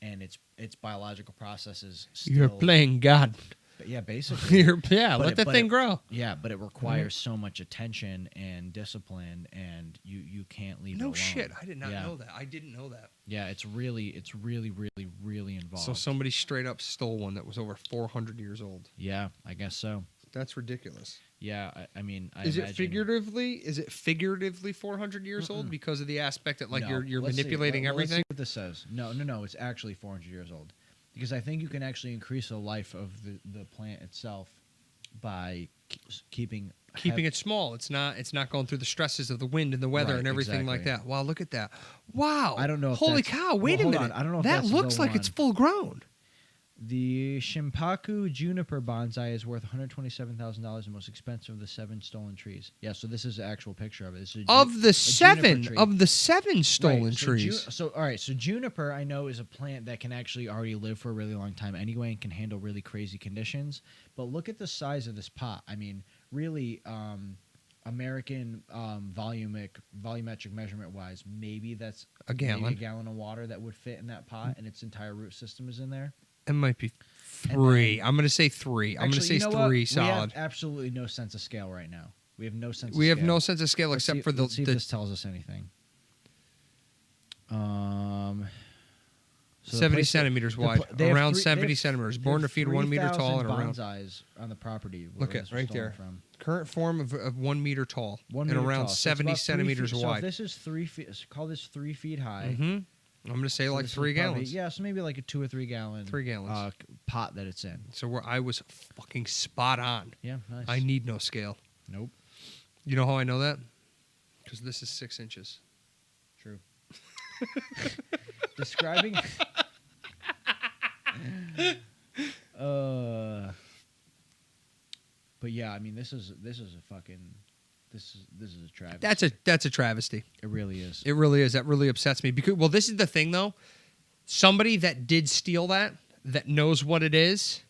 and its biological processes still... You're playing God. But yeah, basically. Let the thing grow. Yeah, but it requires so much attention and discipline, and you can't leave it No alone. shit, I did not Yeah. know that. I didn't know that. Yeah, it's really, really involved. So somebody straight up stole one that was over 400 years old. Yeah, I guess so. That's ridiculous. Yeah, I mean, I Is it imagine- figuratively? Is it figuratively 400 years old because of the aspect that like No. you're Let's see. manipulating Let's see everything? what this says. No, it's actually 400 years old, because I think you can actually increase the life of the plant itself by keeping Keeping it small. It's not going through the stresses of the wind and the weather Right, and everything like exactly. that. Wow, look at that. Wow. I don't know if Holy that's- cow, wait well, a hold minute. on. I don't know if that that's looks the like it's one. full grown. The Shimpaku juniper bonsai is worth $127,000, the most expensive of the 7 stolen trees. Yeah, so this is an actual picture of it. This is Of the seven Right, stolen so trees. all right, so juniper I know is a plant that can actually already live for a really long time anyway and can handle really crazy conditions. But look at the size of this pot. I mean, really, American volumetric measurement wise, maybe that's A gallon. maybe a gallon of water that would fit in that pot, and its entire root system is in there. It might be And 3. then- I'm going to say 3. I'm going to Actually, say you know what? 3 We solid. have absolutely no sense of scale right now. We have no sense. We of have scale. no sense of scale Let's except see- for the Let's see if this tells us anything. So the 70 place that- centimeters the wide, pl- they have around three- 70 they have- centimeters. they Born to have feed 1 meter tall and 3,000 around. bonsais on the property. where Look this at was right stolen there. From. Current form of 1 meter tall 1 and meter around tall. So it's 70 about 3 centimeters feet. So wide. if this is 3 feet, call this 3 feet high. Mm-hmm. I'm going to say So like this is 3 probably- gallons. Yeah, so maybe like a 2 or 3 gallon. 3 gallons. Pot that it's in. So where I was fucking spot on. Yeah, nice. I need no scale. Nope. You know how I know that? Because this is 6 inches. True. Describing. But yeah, I mean, this is a fucking. This is a travesty. That's a travesty. It really is. It really is. That really upsets me. Because this is the thing though. Somebody that did steal that knows what it is.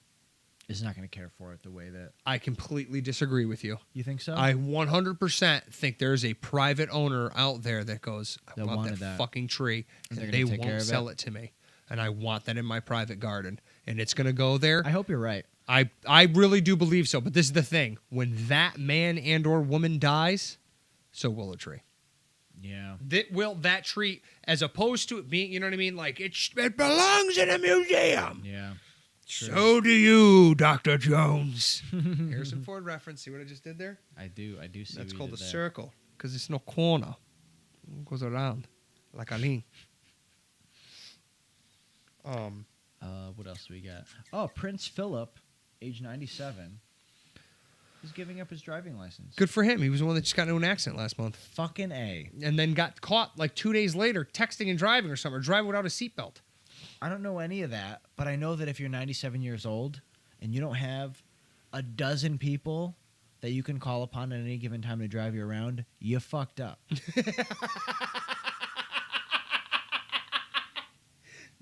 Is not going to care for it the way that I completely disagree with you. you think so. I 100% think there's a private owner out there that goes, I That want wanted that that. fucking tree, And and they're they gonna take care won't of sell it? it to me. And I want that in my private garden. And it's going to go there. I hope you're right. I really do believe so. But this is the thing. When that man and or woman dies, so will a tree. Yeah. That tree, as opposed to it being, you know what I mean? Like, it belongs in a museum. Yeah. True. So do you, Dr. Jones. Harrison Ford reference. See what I just did there? I do see. That's what called you a did there. circle because it's no corner. It goes around like a lean. What else do we got? Oh, Prince Philip, age 97, is giving up his driving license. Good for him. He was the one that just got into an accident last month Fucking A. and then got caught like 2 days later texting and driving or something, or driving without a seatbelt. I don't know any of that, but I know that if you're 97 years old and you don't have a dozen people that you can call upon at any given time to drive you around, you fucked up.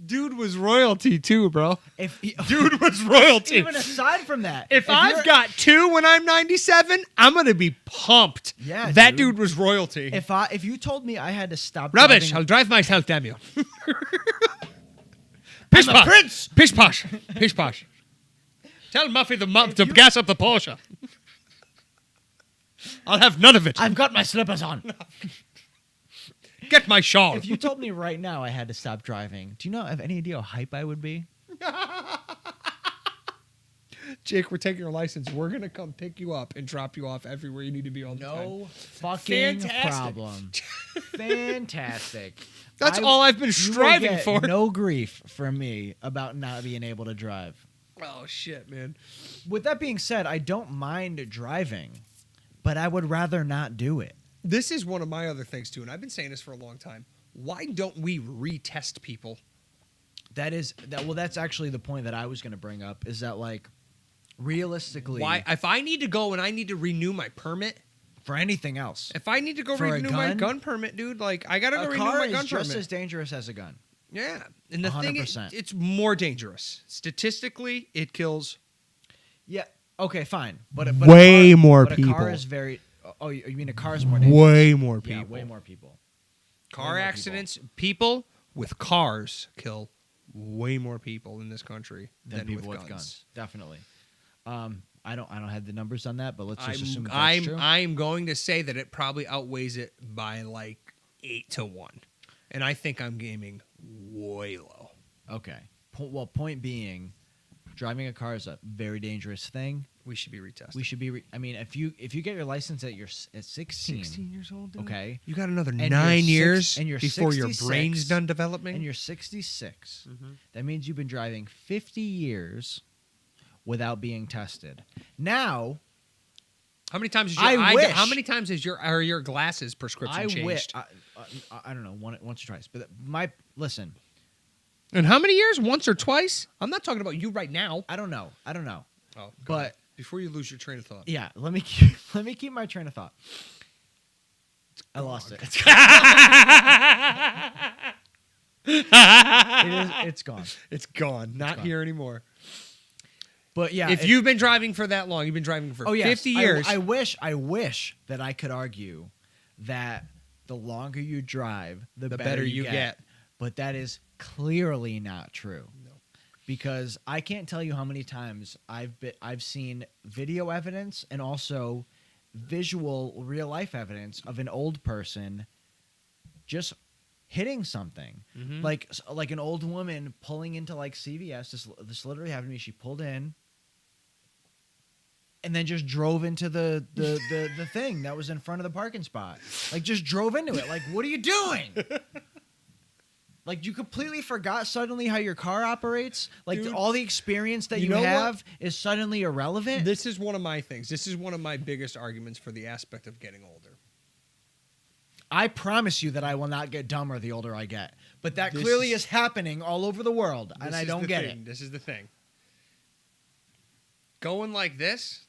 Dude was royalty too, bro. If Dude was royalty. even aside from that, If I've you're- got 2 when I'm 97, I'm gonna be pumped. Yeah, that dude. dude was royalty. if you told me I had to stop Rubbish! driving- I'll drive myself, damn you. Pish I'm a posh. prince! Pish posh. Pish posh. Tell Muffy to gas up the Porsche. I'll have none of it. I've got my slippers on. Get my shawl. If you told me right now I had to stop driving, do you have any idea how hype I would be? Jake, we're taking your license. We're gonna come pick you up and drop you off everywhere you need to be all the time. No fucking Fantastic. problem. Fantastic. That's all I've been you will striving get for. No grief from me about not being able to drive. Oh shit, man. With that being said, I don't mind driving, but I would rather not do it. This is one of my other things too, and I've been saying this for a long time. Why don't we retest people? That's actually the point that I was going to bring up, is that, like, realistically, Why, if I need to go and I need to renew my permit, for anything else, if I need to go For a renew my gun? gun permit, dude, like I gotta go a renew car my is gun just permit. as dangerous as a gun. Yeah, and the thing is, 100%. it's more dangerous. Statistically, it kills Yeah. Okay. Fine. But Way a car, more but A car people. is very. Oh, you mean a car is more dangerous? way more people. Yeah, way more people. Car more accidents, people with cars kill way more people in this country Than than people with with guns. Definitely. I don't have the numbers on that, but let's just assume that's true. I'm going to say that it probably outweighs it by like 8-1, and I think I'm gaming way low. Okay. Point being, driving a car is a very dangerous thing. We should be retested. We should be. I mean, if you get your license at 16 years old, dude? okay, You got another And 9 you're years and you're before your 66, brain's done developing. and you're 66, that means you've been driving 50 years without being tested. Now, How many times is I your eye? wish- How many times is your glasses prescription I changed? wish. I don't know, once or twice, but listen. And how many years? Once or twice? I'm not talking about you right now. I don't know. Oh, But before you lose your train of thought, yeah, let me keep my train of thought. I lost it. It's gone. it's gone. Not gone. here anymore. But yeah, If you've been driving for that long, you've been driving for 50 years. I wish that I could argue that the longer you drive, the better you get. But that is clearly not true. No. Because I can't tell you how many times I've seen video evidence and also visual real life evidence of an old person just hitting something. Mhm. Like an old woman pulling into like CVS. This literally happened to me. She pulled in and then just drove into the thing that was in front of the parking spot. Like, just drove into it. Like, what are you doing? Like, you completely forgot suddenly how your car operates? Like, Dude, all the experience that you you know what? have is suddenly irrelevant? This is one of my things. This is one of my biggest arguments for the aspect of getting older. I promise you that I will not get dumber the older I get. But that This clearly is- is happening all over the world, and This I is don't the get thing. it. This is the thing. Going like this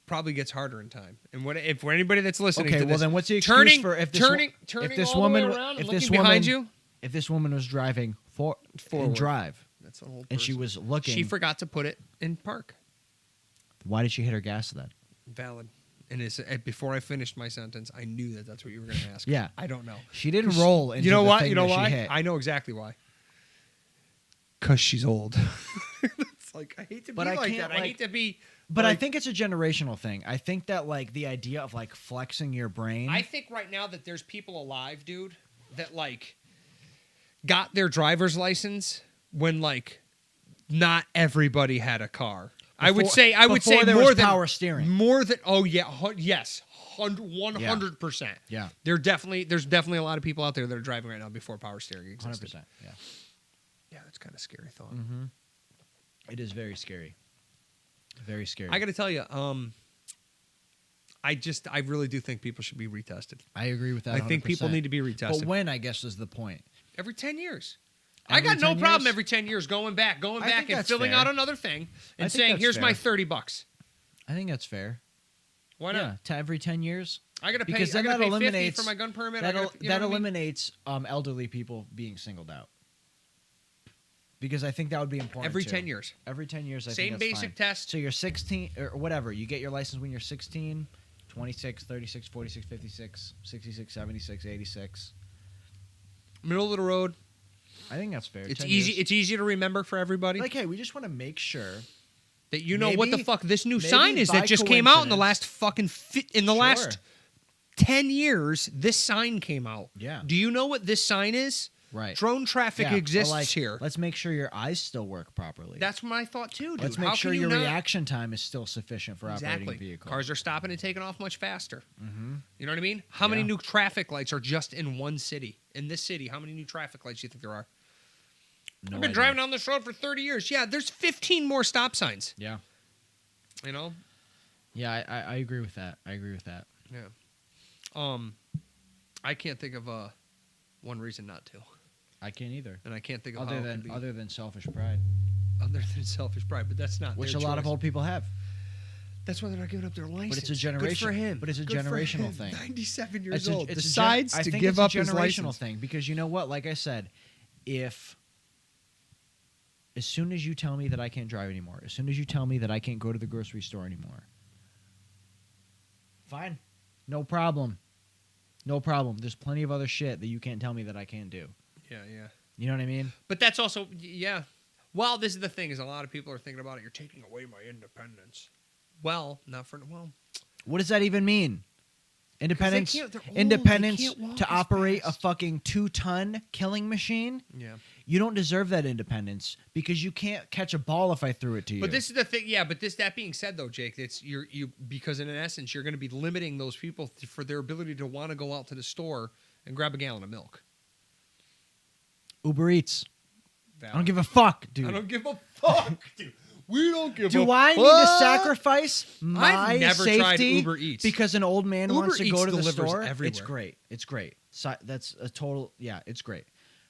probably gets harder in time. And if for anybody that's listening Okay, to well this, then what's the excuse turning, for if this turning this all woman the way around and if looking this behind woman you? if this woman was driving Forward. and drive That's an old and she person. was looking, She forgot to put it in park. why did she hit her gas then? Valid. And before I finished my sentence, I knew that that's what you were going to ask. Yeah. I don't know. She didn't roll into You know the what? thing You know that she why? hit. I know exactly why. Because she's old. It's like, I hate to But be I like can't, that. I like- hate to be. But I like- think it's a generational thing. I think that like the idea of like flexing your brain. I think right now that there's people alive, dude, that like got their driver's license when like not everybody had a car. I would say before there more was than power steering. More than yes, 100%. Yeah. There's definitely a lot of people out there that are driving right now before power steering existed. 100%. Yeah. Yeah, that's kind of scary thought. Mm-hmm. It is very scary. Very scary. I got to tell you, I really do think people should be retested. I agree with that. I think people 100%. need to be retested. But when, I guess, is the point. Every 10 years. Every I got no 10 problem years? every 10 years going back think and that's filling fair. out another thing I and think saying, that's here's my fair. $30. I think that's fair. Why not? Yeah, every 10 years. I got to pay, Because I then gotta that pay 50 eliminates for my gun permit. That I gotta, you know that what I mean? eliminates elderly people being singled out. Because I think that would be important. Every too. 10 years. Every 10 years, I Same think that's basic fine. test. So you're 16 or whatever. You get your license when you're 16, 26, 36, 46, 56, 66, 76, 86. Middle of the road. I think that's fair. It's 10 easy. years. It's easy to remember for everybody. Like, hey, we just want to make sure. that you know what the maybe- fuck this new maybe sign is by that just came out in the coincidence- last fucking last 10 years. This sign came out. Yeah. Do you know what this sign is? Right. Drone traffic Yeah, but exists like, here. Let's make sure your eyes still work properly. That's my thought too, dude. Let's How make can sure you your not- reaction time is still sufficient for operating a Exactly. vehicle. Cars are stopping and taking off much faster. Mm-hmm. You know what I mean? How many Yeah. new traffic lights are just in one city? In this city, how many new traffic lights do you think there are? No I've been idea. driving down this road for 30 years. Yeah, there's 15 more stop signs. Yeah. You know? Yeah, I agree with that. I agree with that. Yeah. I can't think of one reason not to, I can't either. and I can't think of Other how it could be than selfish pride, other than selfish pride. But that's not which their a lot of choice. old people have. That's why they're not giving up their license. But it's a Good generation. for him. But it's a Good for generational him. thing. 97 years It's a- old it's a gen- decides I to think give it's up a his generational license. thing because you know what? Like I said, as soon as you tell me that I can't drive anymore, as soon as you tell me that I can't go to the grocery store anymore, fine, no problem, no problem. There's plenty of other shit that you can't tell me that I can't do. Yeah, yeah. You know what I mean? But that's also, yeah. Well, this is the thing: is a lot of people are thinking about it. You're taking away my independence. Well, not for What does that even mean? Independence, they're old, they independence can't walk to as operate fast. a fucking 2-ton killing machine. Yeah. You don't deserve that independence because you can't catch a ball if I threw it to you. But this is the thing, yeah. But that being said, though, Jake, it's you because in essence you're going to be limiting those people for their ability to want to go out to the store and grab a gallon of milk. Uber Eats. Valid. I don't give a fuck, dude. I don't give a fuck, dude. We don't give a Do fuck. I need to sacrifice my I've never safety tried Uber Eats. because an old man Uber wants to Eats go to the delivers store? everywhere. It's great. It's great. So, that's a total. Yeah, it's great.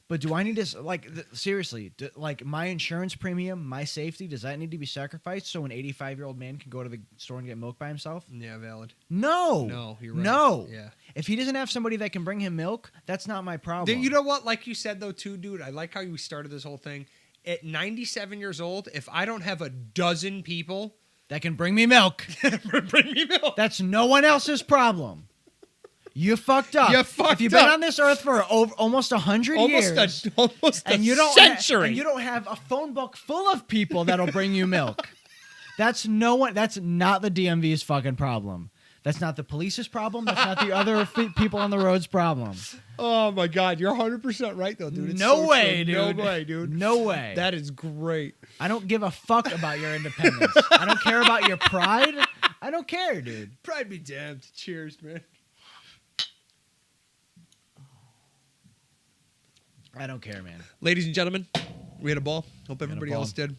But do I need to seriously? Like my insurance premium, my safety, does that need to be sacrificed so an 85-year-old man can go to the store and get milk by himself? Yeah, valid. No, you're right. No. Yeah. If he doesn't have somebody that can bring him milk, that's not my problem. You know what? Like you said, though, too, dude, I like how you started this whole thing. At 97 years old, if I don't have a dozen people that can bring me milk, bring me milk, that's no one else's problem. You fucked up. You fucked if you've been up. on this earth for almost 100 years, almost and you don't century, and you don't have a phone book full of people that'll bring you milk, that's no one. That's not the DMV's fucking problem. That's not the police's problem. That's not the other people on the road's problem. Oh my God, you're 100% right though, dude. It's No so way, true. dude. No way, dude. No way. That is great. I don't give a fuck about your independence. I don't care about your pride. I don't care, dude. Pride be damned. Cheers, man. I don't care, man. Ladies and gentlemen, we had a ball. Hope had a everybody ball. else did.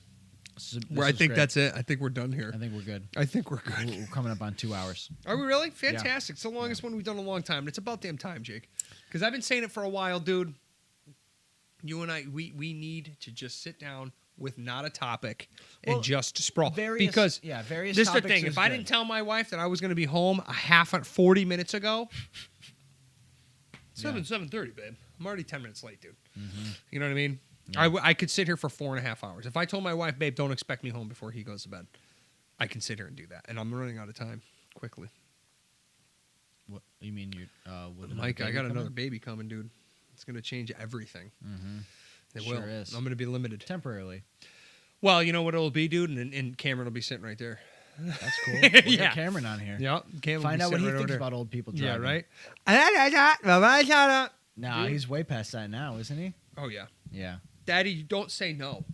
This I is think great. that's it. I think we're done here. I think we're good. I think we're good. We're coming up on 2 hours. Are we really? Fantastic. It's the longest one we've done in a long time. And it's about damn time, Jake. Because I've been saying it for a while, dude. You and I, we need to just sit down with not a topic and Well, just sprawl. various- because yeah, various this is the topics thing. is If I good. didn't tell my wife that I was going to be home 40 minutes ago, 7:30, babe. I'm already 10 minutes late, dude. You know what I mean? Yeah. I could sit here for 4.5 hours. If I told my wife, babe, don't expect me home before he goes to bed, I can sit here and do that. And I'm running out of time quickly. What you mean? You with another Mike, I baby got coming? another baby coming, dude. It's going to change everything. It Sure will. is. I'm going to be limited. Temporarily. Well, you know what it'll be, dude? And Cameron will be sitting right there. That's cool. We'll get Yeah. Cameron on here. Yep. Cameron Find will out be what he sitting right thinks over about old people there. driving. Yeah, right? Nah, Dude. he's way past that now, isn't he? Oh, yeah. Yeah. Daddy, you don't say no.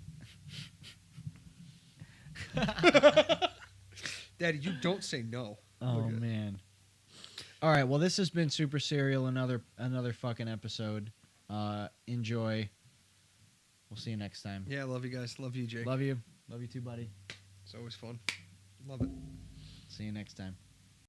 Daddy, you don't say no. Oh Look at it. man. All right. Well, this has been Super Serial. Another fucking episode. Enjoy. We'll see you next time. Yeah, love you guys. Love you, Jake. Love you. Love you too, buddy. It's always fun. Love it. See you next time.